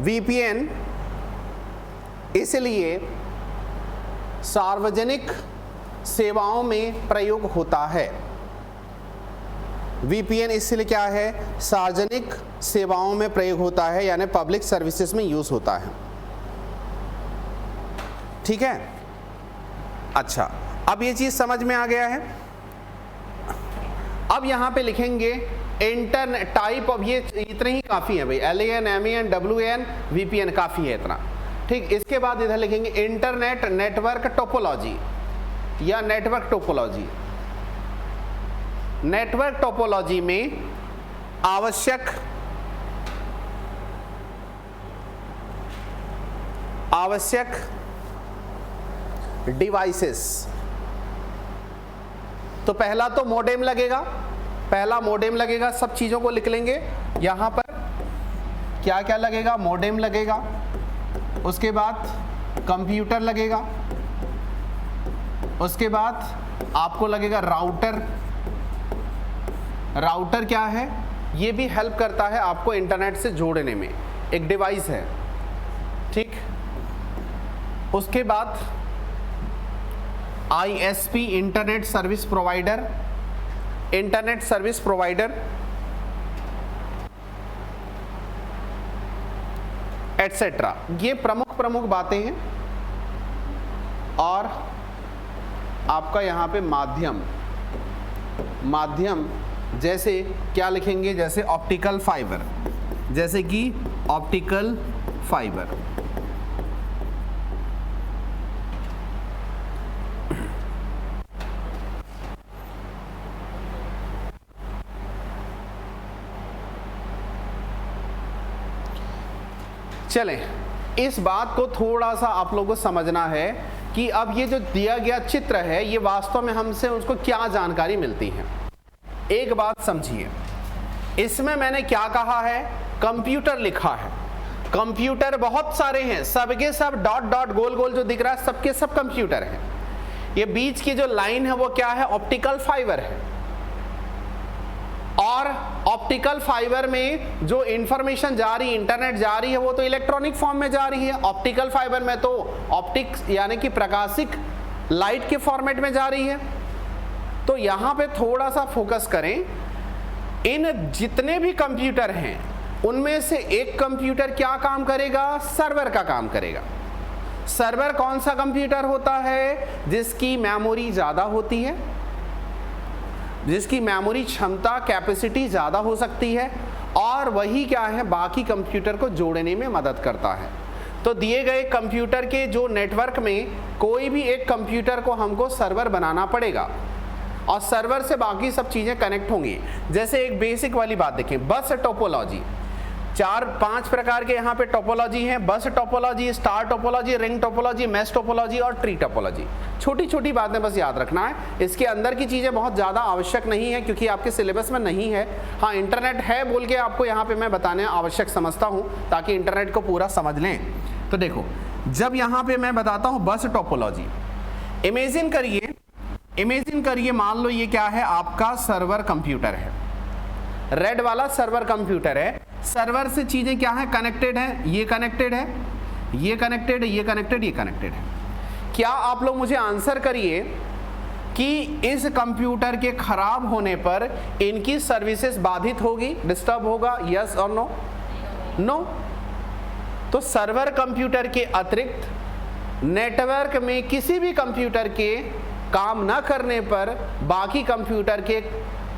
[SPEAKER 1] VPN इसलिए सार्वजनिक सेवाओं में प्रयोग होता है। VPN इसलिए क्या है, सार्वजनिक सेवाओं में प्रयोग होता है, यानी पब्लिक सर्विसेज में यूज होता है। ठीक है, अच्छा, अब ये चीज समझ में आ गया है। अब यहां पे लिखेंगे इंटरनेट टाइप ऑफ, ये इतने ही काफी है भाई, LAN, MAN, WAN, VPN काफी है इतना। ठीक, इसके बाद इधर लिखेंगे इंटरनेट नेटवर्क टोपोलॉजी या नेटवर्क टोपोलॉजी। नेटवर्क टोपोलॉजी में आवश्यक डिवाइसेस, तो पहला तो मॉडेम लगेगा, पहला मॉडेम लगेगा, सब चीजों को लिख लेंगे यहां पर क्या क्या लगेगा, मॉडेम लगेगा, उसके बाद कंप्यूटर लगेगा, उसके बाद आपको लगेगा राउटर। राउटर क्या है, ये भी हेल्प करता है आपको इंटरनेट से जोड़ने में, एक डिवाइस है। ठीक, उसके बाद ISP internet service provider, internet service provider etcetera, ये प्रमुख बातें हैं। और आपका यहाँ पे माध्यम जैसे क्या लिखेंगे, जैसे ऑप्टिकल फाइबर, जैसे कि ऑप्टिकल फाइबर। चलें, इस बात को थोड़ा सा आप लोगों को समझना है कि अब ये जो दिया गया चित्र है ये वास्तव में हमसे उसको क्या जानकारी मिलती है। एक बात समझिए, इसमें मैंने क्या कहा है, कंप्यूटर लिखा है। कंप्यूटर बहुत सारे हैं, सबके सब डॉट डॉट गोल गोल जो दिख रहा है सबके सब कंप्यूटर हैं। ये बीच की जो लाइन है वो क्या है, ऑप्टिकल फाइबर है। और ऑप्टिकल फाइबर में जो इंफॉर्मेशन जा रही, इंटरनेट जा रही है, वो तो इलेक्ट्रॉनिक फॉर्म में जा रही है। ऑप्टिकल फाइबर में तो ऑप्टिक्स यानी कि प्रकाशिक लाइट के फॉर्मेट में जा रही है। तो यहाँ पे थोड़ा सा फोकस करें, इन जितने भी कंप्यूटर हैं उनमें से एक कंप्यूटर क्या काम करेगा, सर्वर का काम करेगा। सर्वर कौन सा कंप्यूटर होता है, जिसकी मेमोरी ज़्यादा होती है, जिसकी मेमोरी क्षमता कैपेसिटी ज़्यादा हो सकती है, और वही क्या है, बाकी कंप्यूटर को जोड़ने में मदद करता है। तो दिए गए कंप्यूटर के जो नेटवर्क में कोई भी एक कंप्यूटर को हमको सर्वर बनाना पड़ेगा और सर्वर से बाकी सब चीज़ें कनेक्ट होंगी। जैसे एक बेसिक वाली बात देखें, बस टोपोलॉजी, 4-5 प्रकार के यहाँ पे टोपोलॉजी हैं, बस topology, star topology, ring topology, mesh topology और ट्री टोपोलॉजी। छोटी छोटी बातें बस याद रखना है, इसके अंदर की चीज़ें बहुत ज़्यादा आवश्यक नहीं है क्योंकि आपके सिलेबस में नहीं है। हाँ, इंटरनेट है बोल के आपको यहाँ पे मैं बताने आवश्यक समझता हूँ ताकि इंटरनेट को पूरा समझ लें। तो देखो, जब यहाँ पे मैं बताता हूँ बस टोपोलॉजी, इमेजिन करिए मान लो ये क्या है, आपका सर्वर कंप्यूटर है, रेड वाला सर्वर कंप्यूटर है। सर्वर से चीजें क्या है, कनेक्टेड है, ये कनेक्टेड है, ये कनेक्टेड है, ये कनेक्टेड, ये कनेक्टेड है। क्या आप लोग मुझे आंसर करिए कि इस कंप्यूटर के खराब होने पर इनकी सर्विसेज बाधित होगी, डिस्टर्ब होगा, यस और नो? नो। तो सर्वर कंप्यूटर के अतिरिक्त नेटवर्क में किसी भी कंप्यूटर के काम न करने पर बाकी कंप्यूटर के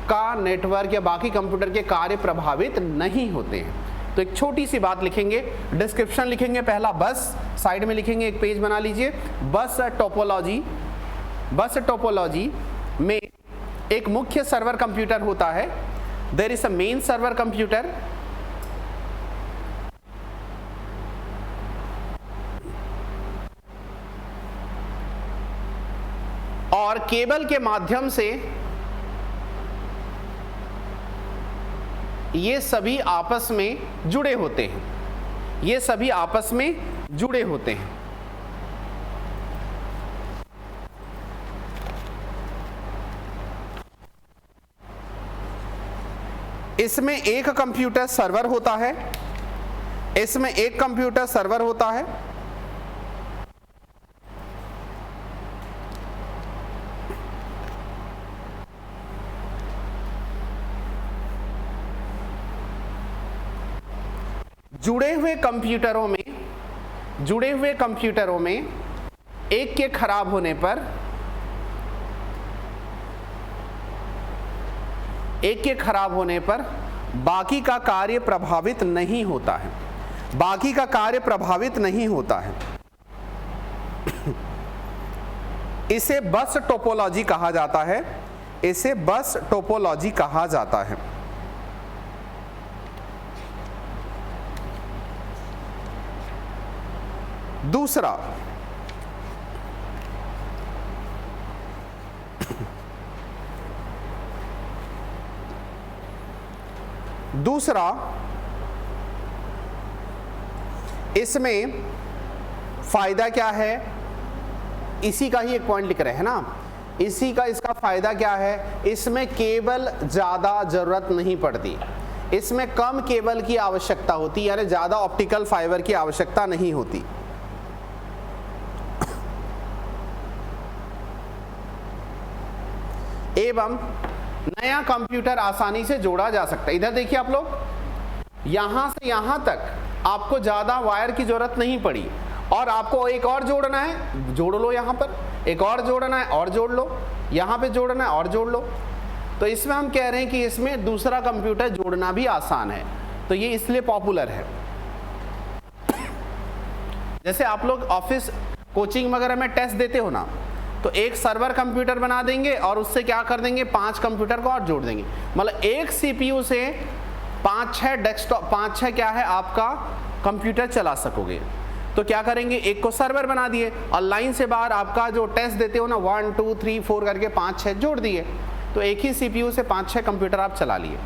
[SPEAKER 1] का नेटवर्क या बाकी कंप्यूटर के कार्य प्रभावित नहीं होते हैं। तो एक छोटी सी बात लिखेंगे, डिस्क्रिप्शन लिखेंगे, पहला बस, साइड में लिखेंगे, एक पेज बना लीजिए, बस टोपोलॉजी में एक मुख्य सर्वर कंप्यूटर होता है, there is a main server computer, और केबल के माध्यम से ये सभी आपस में जुड़े होते हैं, ये सभी आपस में जुड़े होते हैं। इसमें एक कंप्यूटर सर्वर होता है, इसमें एक कंप्यूटर सर्वर होता है, जुड़े हुए कंप्यूटरों में एक के खराब होने पर बाकी का कार्य प्रभावित नहीं होता है, बाकी का कार्य प्रभावित नहीं होता है। इसे बस टोपोलॉजी कहा जाता है, इसे बस टोपोलॉजी कहा जाता है। दूसरा इसमें फायदा क्या है, इसी का ही एक पॉइंट लिख रहे हैं ना, इसका फायदा क्या है, इसमें केबल ज्यादा जरूरत नहीं पड़ती, इसमें कम केबल की आवश्यकता होती, यानी ज्यादा ऑप्टिकल फाइबर की आवश्यकता नहीं होती। एवं नया कंप्यूटर आसानी से जोड़ा जा सकता है। इधर देखिए आप लोग, यहां से यहां तक आपको ज्यादा वायर की जरूरत नहीं पड़ी, और आपको एक और जोड़ना है, जोड़ लो, यहां पर एक और जोड़ना है और जोड़ लो, यहां पे जोड़ना है और जोड़ लो। तो इसमें हम कह रहे हैं कि इसमें दूसरा कंप्यूटर जोड़ना भी आसान है, तो ये इसलिए पॉपुलर है। जैसे आप लोग ऑफिस कोचिंग वगैरह में टेस्ट देते हो ना, तो एक सर्वर कंप्यूटर बना देंगे और उससे क्या कर देंगे, 5 कंप्यूटर को और जोड़ देंगे, मतलब एक सीपीयू से 5-6 डेस्कटॉप, 5-6 क्या है आपका कंप्यूटर चला सकोगे। तो क्या करेंगे, एक को सर्वर बना दिए और लाइन से बाहर आपका जो टेस्ट देते हो ना 1 2 3 4 करके 5-6 जोड़ दिए, तो एक ही सीपीयू से 5-6 कंप्यूटर आप चला लिए।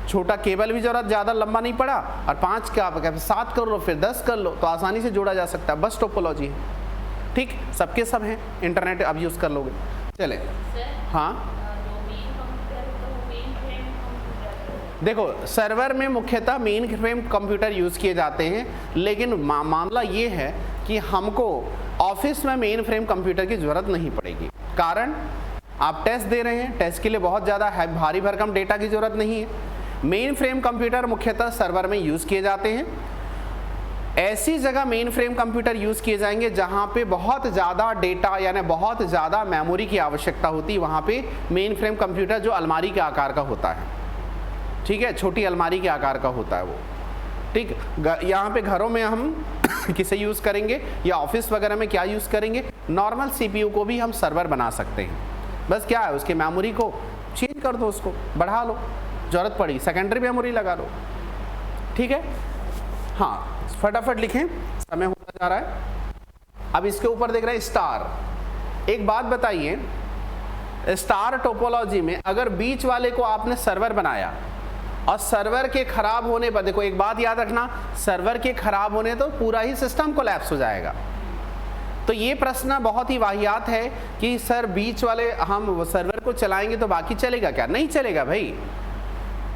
[SPEAKER 1] छोटा केबल भी जरूरत ज़्यादा लंबा नहीं पड़ा, और 5 का 7 कर लो, फिर 10 कर लो, तो आसानी से जोड़ा जा सकता है। बस टोपोलॉजी है, ठीक, सबके सब हैं, इंटरनेट अब यूज़ कर लोगे। चले, हाँ देखो, सर्वर में मुख्यतः मेन फ्रेम कंप्यूटर यूज़ किए जाते हैं, लेकिन मामला ये है कि हमको ऑफिस में मेन फ्रेम कंप्यूटर की ज़रूरत नहीं पड़ेगी। कारण आप टेस्ट दे रहे हैं, टेस्ट के लिए बहुत ज़्यादा भारी भरकम डेटा की ज़रूरत नहीं है। मेन फ्रेम कंप्यूटर मुख्यतः सर्वर में यूज़ किए जाते हैं। ऐसी जगह मेन फ्रेम कंप्यूटर यूज़ किए जाएंगे जहां पे बहुत ज़्यादा डेटा यानी बहुत ज़्यादा मेमोरी की आवश्यकता होती है, वहां पे मेन फ्रेम कंप्यूटर जो अलमारी के आकार का होता है, ठीक है, छोटी अलमारी के आकार का होता है वो, ठीक। यहाँ पे घरों में हम किसे यूज़ करेंगे या ऑफिस वगैरह में क्या यूज़ करेंगे, नॉर्मल CPU को भी हम सर्वर बना सकते हैं। बस क्या है, उसके मेमोरी को चेंज कर दो, उसको बढ़ा लो, ज़रूरत पड़ी सेकेंडरी मेमोरी लगा लो, ठीक है। हाँ, फटाफट लिखें, समय होता जा रहा है। अब इसके ऊपर देख रहे हैं स्टार। एक बात बताइए, स्टार टोपोलॉजी में अगर बीच वाले को आपने सर्वर बनाया और सर्वर के खराब होने पर, देखो एक बात याद रखना, सर्वर के खराब होने तो पूरा ही सिस्टम कोलैप्स हो जाएगा। तो ये प्रश्न बहुत ही वाहियात है कि सर बीच वाले हम सर्वर को चलाएंगे तो बाकी चलेगा क्या? नहीं चलेगा भाई,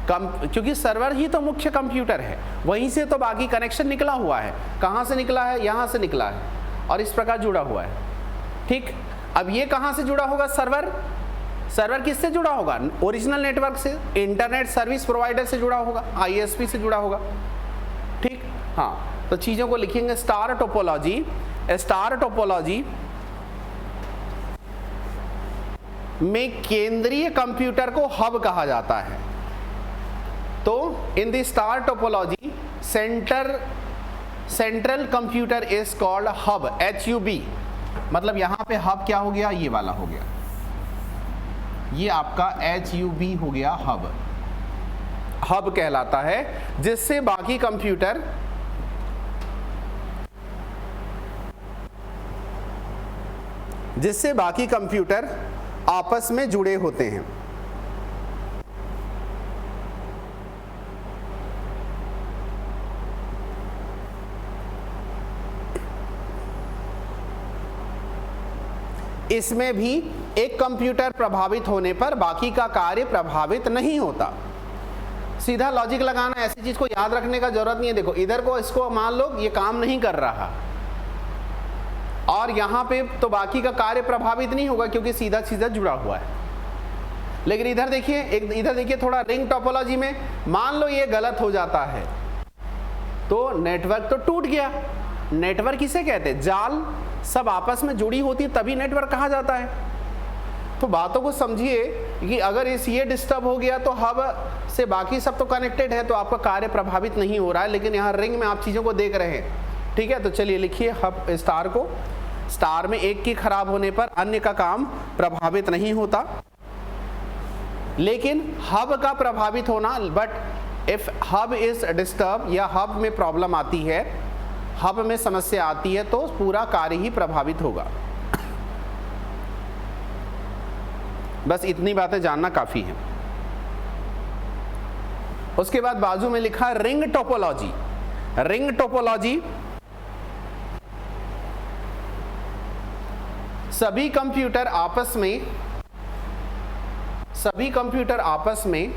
[SPEAKER 1] क्योंकि सर्वर ही तो मुख्य कंप्यूटर है, वहीं से तो बाकी कनेक्शन निकला हुआ है। कहाँ से निकला है? यहाँ से निकला है और इस प्रकार जुड़ा हुआ है, ठीक। अब ये कहाँ से जुड़ा होगा? सर्वर किससे जुड़ा होगा? ओरिजिनल नेटवर्क से, इंटरनेट सर्विस प्रोवाइडर से जुड़ा होगा, ISP से जुड़ा होगा, ठीक। हाँ, तो चीज़ों को लिखेंगे। स्टार टोपोलॉजी में केंद्रीय कंप्यूटर को हब कहा जाता है। तो in the star topology central computer is called hub, HUB। मतलब यहां पे हब क्या हो गया? ये वाला हो गया, ये आपका HUB हो गया, हब कहलाता है, जिससे बाकी कंप्यूटर आपस में जुड़े होते हैं। इसमें भी एक कंप्यूटर प्रभावित होने पर बाकी का कार्य प्रभावित नहीं होता। सीधा लॉजिक लगाना, ऐसी चीज को याद रखने का जरूरत नहीं है। देखो इधर को, इसको मान लो ये काम नहीं कर रहा और यहाँ पे तो बाकी का कार्य प्रभावित नहीं होगा क्योंकि सीधा सीधा जुड़ा हुआ है। लेकिन इधर देखिए, इधर देखिए थोड़ा रिंग टोपोलॉजी में, मान लो ये गलत हो जाता है तो नेटवर्क तो टूट गया। नेटवर्क किसे कहते हैं? जाल, सब आपस में जुड़ी होती तभी नेटवर्क कहा जाता है। तो बातों को समझिए कि अगर ये डिस्टर्ब हो गया तो हब से बाकी सब तो कनेक्टेड है, तो आपका कार्य प्रभावित नहीं हो रहा है। लेकिन यहाँ रिंग में आप चीज़ों को देख रहे हैं, ठीक है। तो चलिए लिखिए हब स्टार को। स्टार में एक की खराब होने पर अन्य का काम प्रभावित नहीं होता, लेकिन हब का प्रभावित होना, but if hub is disturb या हब में प्रॉब्लम आती है, हब में समस्या आती है, तो पूरा कार्य ही प्रभावित होगा। बस इतनी बातें जानना काफी है। उसके बाद बाजू में लिखा रिंग टोपोलॉजी। रिंग टोपोलॉजी सभी कंप्यूटर आपस में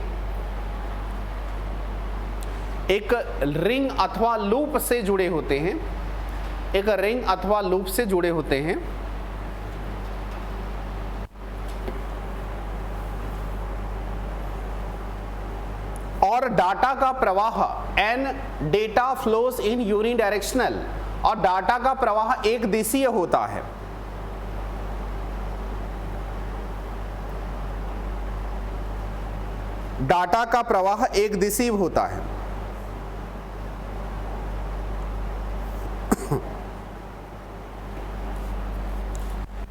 [SPEAKER 1] एक रिंग अथवा लूप से जुड़े होते हैं, एक रिंग अथवा लूप से जुड़े होते हैं। और डाटा का प्रवाह and data flows in unidirectional, और डाटा का प्रवाह एक दिशीय होता है। डाटा का प्रवाह एक दिशीय होता है।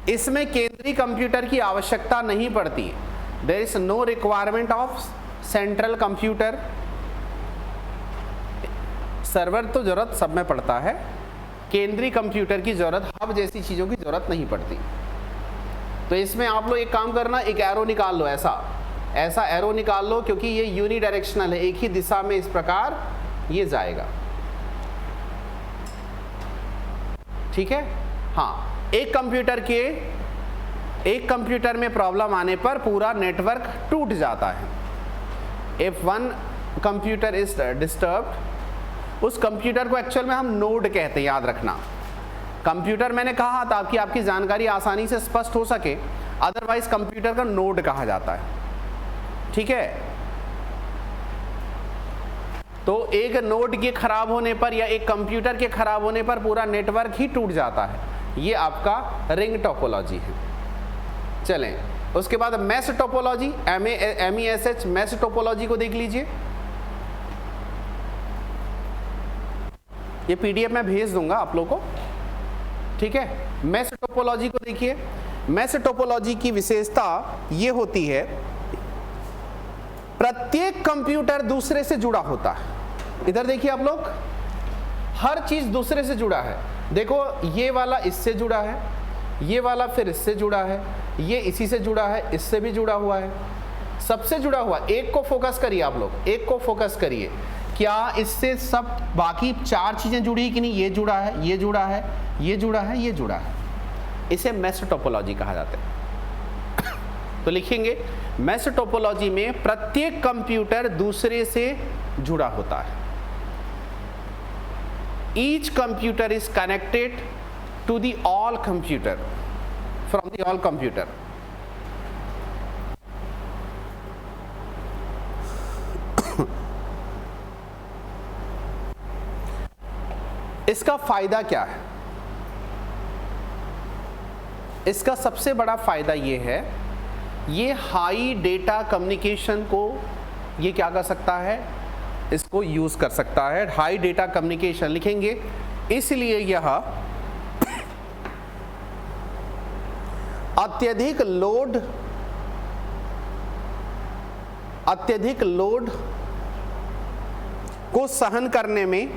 [SPEAKER 1] इसमें केंद्रीय कंप्यूटर की आवश्यकता नहीं पड़ती। There is no requirement of central computer. Server तो जरूरत सब में पड़ता है, केंद्रीय कंप्यूटर की जरूरत, हब जैसी चीजों की जरूरत नहीं पड़ती। तो इसमें आप लोग एक काम करना, एक एरो निकाल लो, ऐसा एरो निकाल लो, क्योंकि ये यूनिडायरेक्शनल है, एक ही दिशा में इस प्रकार ये जाएगा, ठीक है। हाँ, एक कंप्यूटर में प्रॉब्लम आने पर पूरा नेटवर्क टूट जाता है। If one computer is disturbed, उस कंप्यूटर को एक्चुअल में हम नोड कहते हैं, याद रखना। कंप्यूटर मैंने कहा ताकि आपकी जानकारी आसानी से स्पष्ट हो सके, अदरवाइज कंप्यूटर का नोड कहा जाता है। ठीक है, तो एक नोड के खराब होने पर या एक कंप्यूटर के खराब होने पर पूरा नेटवर्क ही टूट जाता है। ये आपका रिंग टोपोलॉजी है। चलें, उसके बाद mesh topology, MESH mesh topology को देख लीजिए। ये PDF मैं भेज दूंगा आप लोगों को। ठीक है, मैश टोपोलॉजी को देखिए। मैश टोपोलॉजी की विशेषता ये होती है, प्रत्येक कंप्यूटर दूसरे से जुड़ा होता है। इधर देखिए आप लोग, हर चीज दूसरे से जुड़ा है। देखो, ये वाला इससे जुड़ा है, ये वाला फिर इससे जुड़ा है, ये इसी से जुड़ा है, इससे भी जुड़ा हुआ है, सबसे जुड़ा हुआ। एक को फोकस करिए आप लोग, एक को फोकस करिए। क्या इससे सब बाकी 4 चीजें जुड़ी कि नहीं? ये जुड़ा है, ये जुड़ा है, ये जुड़ा है, ये जुड़ा है। इसे मैश टोपोलॉजी कहा जाता है। तो लिखेंगे, मैश टोपोलॉजी में प्रत्येक कंप्यूटर दूसरे से जुड़ा होता है। Each computer is connected to the all computer from the all computer. इसका फायदा क्या है? इसका सबसे बड़ा फायदा ये है, ये हाई डेटा कम्युनिकेशन को ये क्या कर सकता है, इसको यूज कर सकता है। हाई डेटा कम्युनिकेशन लिखेंगे, इसलिए यह अत्यधिक लोड को सहन करने में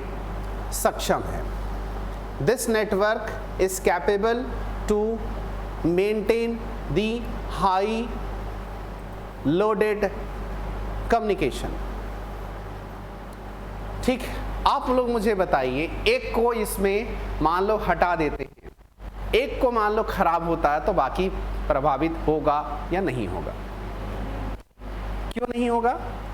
[SPEAKER 1] सक्षम है। This network is capable to maintain the high loaded communication. ठीक, आप लोग मुझे बताइए, एक को इसमें मान लो हटा देते हैं, एक को मान लो खराब होता है, तो बाकी प्रभावित होगा या नहीं होगा? क्यों नहीं होगा?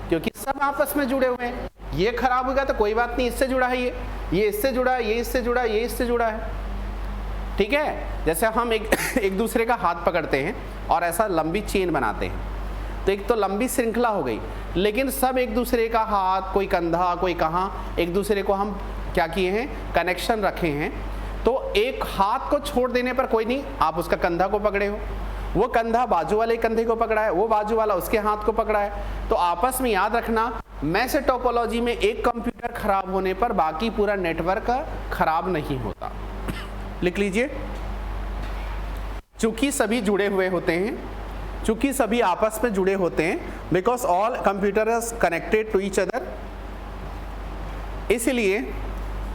[SPEAKER 1] क्योंकि सब आपस में जुड़े हुए हैं। ये खराब होगा तो कोई बात नहीं, इससे जुड़ा है, ये इससे जुड़ा है, ये इससे जुड़ा है, ये इससे जुड़ा है। ठीक है, जैसे हम एक दूसरे का हाथ पकड़ते हैं और ऐसा लंबी चेन बनाते हैं, तो एक तो लंबी श्रृंखला हो गई, लेकिन सब एक दूसरे का हाथ, कोई कंधा, कोई कहाँ, एक दूसरे को हम क्या किए हैं, कनेक्शन रखे हैं। तो एक हाथ को छोड़ देने पर कोई नहीं, आप उसका कंधा को पकड़े हो, वो कंधा बाजू वाले कंधे को पकड़ा है, वो बाजू वाला उसके हाथ को पकड़ा है। तो आपस में याद रखना, मैश टोपोलॉजी में एक कंप्यूटर खराब होने पर बाकी पूरा नेटवर्क खराब नहीं होता। लिख लीजिए, चूंकि सभी जुड़े हुए होते हैं, चूंकि सभी आपस में जुड़े होते हैं, because all computers connected to each other, इसलिए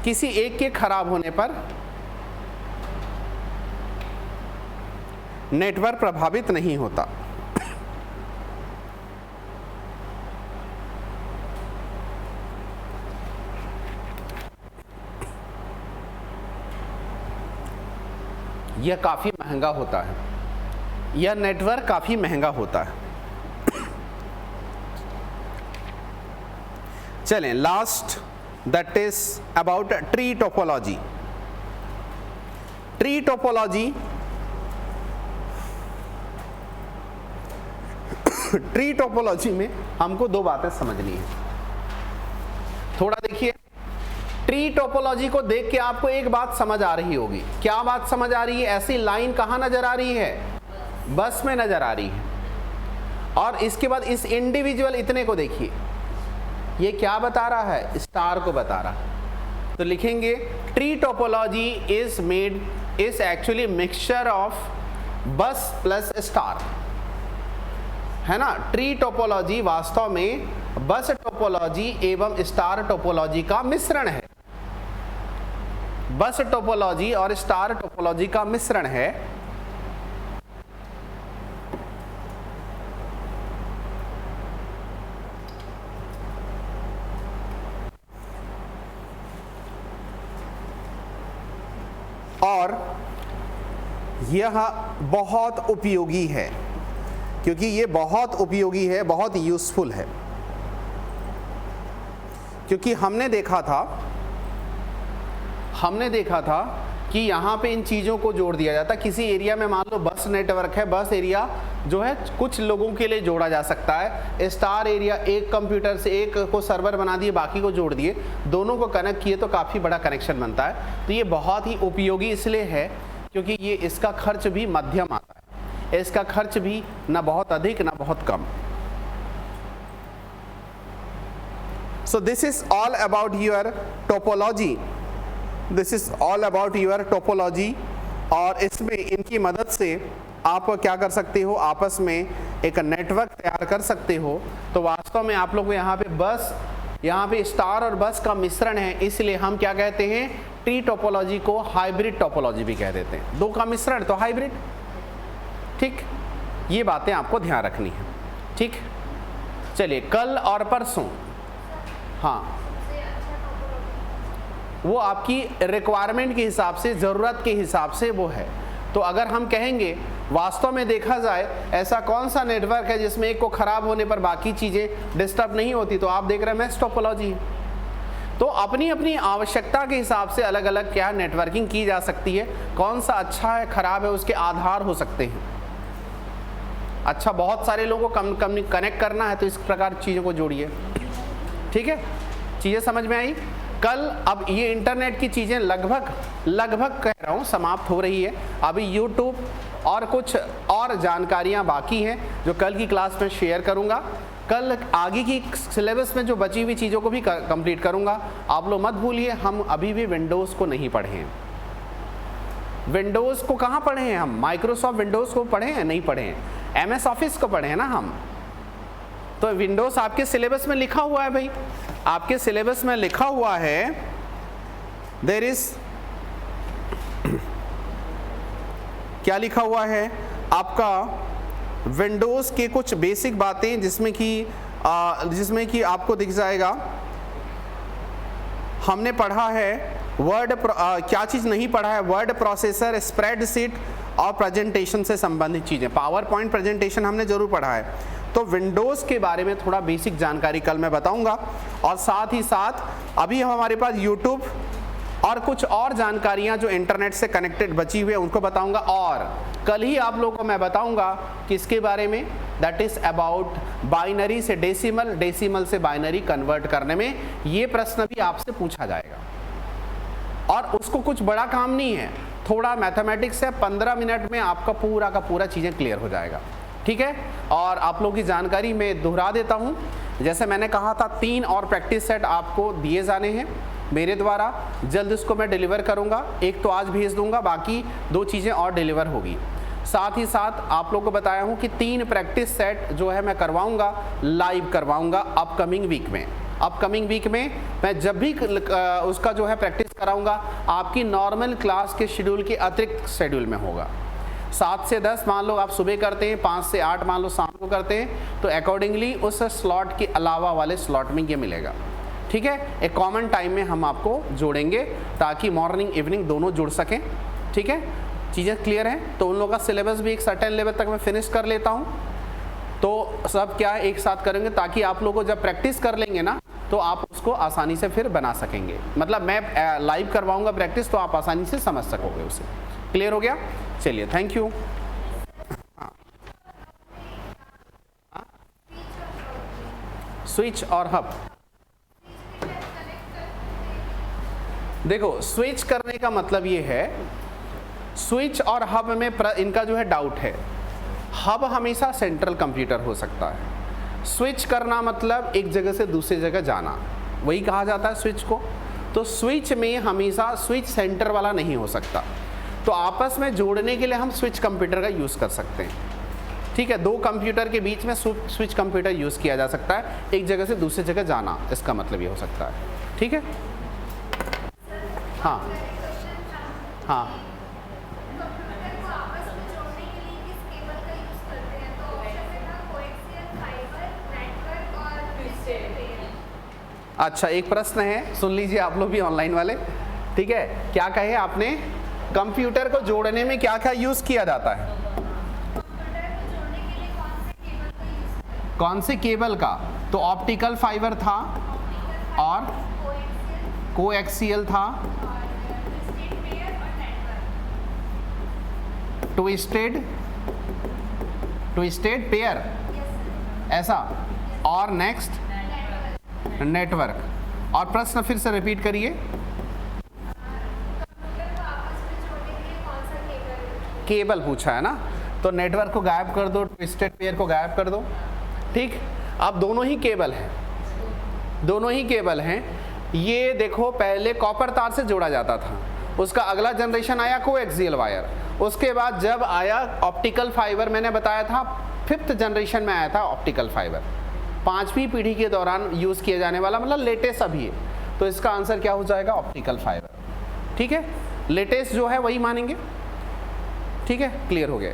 [SPEAKER 1] किसी एक के खराब होने पर नेटवर्क प्रभावित नहीं होता। यह काफी महंगा होता है, यह नेटवर्क काफी महंगा होता है। चलें, last that is about tree topology. Tree topology, tree topology में हमको 2 बातें समझनी है। थोड़ा देखिए, ट्री टोपोलॉजी को देख के आपको एक बात समझ आ रही होगी। क्या बात समझ आ रही है? ऐसी लाइन कहाँ नजर आ रही है? बस में नजर आ रही है। और इसके बाद इस इंडिविजुअल इतने को देखिए, ये क्या बता रहा है? स्टार को बता रहा है। तो लिखेंगे, tree topology is actually mixture of बस प्लस स्टार, है ना। ट्री टोपोलॉजी वास्तव में बस टोपोलॉजी एवं स्टार टोपोलॉजी का मिश्रण है। बस टोपोलॉजी और स्टार टोपोलॉजी का मिश्रण है। और यह बहुत उपयोगी है, क्योंकि ये बहुत उपयोगी है, बहुत यूजफुल है। क्योंकि हमने देखा था कि यहाँ पे इन चीज़ों को जोड़ दिया जाता है। किसी एरिया में मान लो बस नेटवर्क है, बस एरिया जो है कुछ लोगों के लिए जोड़ा जा सकता है। स्टार एरिया, एक कंप्यूटर से एक को सर्वर बना दिए, बाकी को जोड़ दिए, दोनों को कनेक्ट किए तो काफ़ी बड़ा कनेक्शन बनता है। तो ये बहुत ही उपयोगी इसलिए है क्योंकि ये इसका खर्च भी मध्यम आता है, इसका खर्च भी ना बहुत अधिक ना बहुत कम। So this is all about your topology. This is all about your topology. और इसमें इनकी मदद से आप क्या कर सकते हो, आपस में एक नेटवर्क तैयार कर सकते हो। तो वास्तव में आप लोग को यहाँ पे बस, यहाँ पे स्टार और बस का मिश्रण है, इसलिए हम क्या कहते हैं, ट्री टोपोलॉजी को हाइब्रिड टोपोलॉजी भी कह देते हैं। दो का मिश्रण तो हाइब्रिड। ठीक, ये बातें आपको ध्यान रखनी है। ठीक, चलिए कल और परसों, हाँ, वो आपकी रिक्वायरमेंट के हिसाब से, ज़रूरत के हिसाब से वो है। तो अगर हम कहेंगे वास्तव में देखा जाए ऐसा कौन सा नेटवर्क है जिसमें एक को ख़राब होने पर बाकी चीज़ें डिस्टर्ब नहीं होती, तो आप देख रहे हैं मैश टोपोलॉजी। तो अपनी अपनी आवश्यकता के हिसाब से अलग अलग क्या नेटवर्किंग की जा सकती है, कौन सा अच्छा है ख़राब है उसके आधार हो सकते हैं। अच्छा, बहुत सारे लोगों को कनेक्ट करना है तो इस प्रकार चीज़ों को जोड़िए। ठीक है, चीज़ें समझ में आई। कल अब ये इंटरनेट की चीज़ें लगभग कह रहा हूँ समाप्त हो रही है। अभी यूट्यूब और कुछ और जानकारियाँ बाकी हैं जो कल की क्लास में शेयर करूँगा। कल आगे की सिलेबस में जो बची हुई चीज़ों को भी कंप्लीट करूँगा। आप लोग मत भूलिए, हम अभी भी विंडोज़ को नहीं पढ़े हैं। विंडोज़ को कहाँ पढ़े हैं हम? माइक्रोसॉफ्ट विंडोज़ को पढ़े हैं? नहीं पढ़े हैं। MS ऑफिस को पढ़े हैं ना हम। तो विंडोज़ आपके सिलेबस में लिखा हुआ है भाई, आपके सिलेबस में लिखा हुआ है, देयर इज, क्या लिखा हुआ है आपका, विंडोज़ के कुछ बेसिक बातें जिसमें कि आपको दिख जाएगा। हमने पढ़ा है वर्ड, क्या चीज़ नहीं पढ़ा है, वर्ड प्रोसेसर, स्प्रेडशीट और प्रेजेंटेशन से संबंधित चीज़ें। पावर पॉइंट प्रेजेंटेशन हमने ज़रूर पढ़ा है। तो विंडोज़ के बारे में थोड़ा बेसिक जानकारी कल मैं बताऊंगा। और साथ ही साथ अभी हमारे पास यूट्यूब और कुछ और जानकारियां जो इंटरनेट से कनेक्टेड बची हुई है उनको बताऊंगा। और कल ही आप लोगों को मैं बताऊंगा किसके बारे में, दैट इज़ अबाउट बाइनरी से डेसिमल, डेसिमल से बाइनरी कन्वर्ट करने में। ये प्रश्न भी आपसे पूछा जाएगा और उसको कुछ बड़ा काम नहीं है, थोड़ा मैथमेटिक्स है। 15 मिनट में आपका पूरा का पूरा चीज़ें क्लियर हो जाएगा। ठीक है, और आप लोगों की जानकारी मैं दोहरा देता हूँ। जैसे मैंने कहा था 3 और प्रैक्टिस सेट आपको दिए जाने हैं मेरे द्वारा, जल्द इसको मैं डिलीवर करूँगा। एक तो आज भेज दूँगा, बाकी 2 चीज़ें और डिलीवर होगी। साथ ही साथ आप लोगों को बताया हूँ कि 3 प्रैक्टिस सेट जो है मैं करवाऊँगा, लाइव करवाऊँगा अपकमिंग वीक में। अपकमिंग वीक में मैं जब भी उसका जो है प्रैक्टिस कराऊँगा, आपकी नॉर्मल क्लास के शेड्यूल के अतिरिक्त शेड्यूल में होगा। 7 से 10 मान लो आप सुबह करते हैं, 5 से 8 मान लो शाम को करते हैं, तो अकॉर्डिंगली उस स्लॉट के अलावा वाले स्लॉट में ये मिलेगा। ठीक है, एक कॉमन टाइम में हम आपको जोड़ेंगे ताकि मॉर्निंग इवनिंग दोनों जुड़ सकें। ठीक है, चीज़ें क्लियर हैं। तो उन लोगों का सिलेबस भी एक सर्टेन लेवल तक मैं फिनिश कर लेता हूँ, तो सब क्या एक साथ करेंगे ताकि आप लोगों को जब प्रैक्टिस कर लेंगे ना तो आप उसको आसानी से फिर बना सकेंगे। मतलब मैं लाइव करवाऊँगा प्रैक्टिस तो आप आसानी से समझ सकोगे उसे। क्लियर हो गया? चलिए, थैंक यू। स्विच और हब, देखो स्विच करने का मतलब ये है, स्विच और हब में इनका जो है डाउट है। हब हमेशा सेंट्रल कंप्यूटर हो सकता है, स्विच करना मतलब एक जगह से दूसरी जगह जाना, वही कहा जाता है स्विच को। तो स्विच में हमेशा स्विच सेंटर वाला नहीं हो सकता, तो आपस में जोड़ने के लिए हम स्विच कंप्यूटर का यूज़ कर सकते हैं। ठीक है, 2 कंप्यूटर के बीच में स्विच कंप्यूटर यूज़ किया जा सकता है, एक जगह से दूसरी जगह जाना, इसका मतलब ये हो सकता है। ठीक है, हाँ हाँ, अच्छा एक प्रश्न है, सुन लीजिए आप लोग भी ऑनलाइन वाले। ठीक है, क्या कहे आपने, कंप्यूटर को जोड़ने में क्या क्या यूज़ किया जाता है? कौन से केबल का? तो ऑप्टिकल फाइबर था और कोएक्सियल था ट्विस्टेड पेयर, ऐसा, और नेक्स्ट नेटवर्क। और प्रश्न फिर से रिपीट करिए। केबल पूछा है ना, तो नेटवर्क को गायब कर दो, ट्विस्टेड पेयर को गायब कर दो। ठीक, अब दोनों ही केबल हैं, दोनों ही केबल हैं। ये देखो पहले कॉपर तार से जोड़ा जाता था, उसका अगला जनरेशन आया कोएक्सियल वायर, उसके बाद जब आया ऑप्टिकल फाइबर, मैंने बताया था 5th जनरेशन में आया था ऑप्टिकल फाइबर, 5वीं पीढ़ी के दौरान यूज़ किया जाने वाला, मतलब लेटेस्ट अभी है। तो इसका आंसर क्या हो जाएगा? Optical fibre. ठीक है, लेटेस्ट जो है वही मानेंगे। ठीक है, क्लियर हो गया।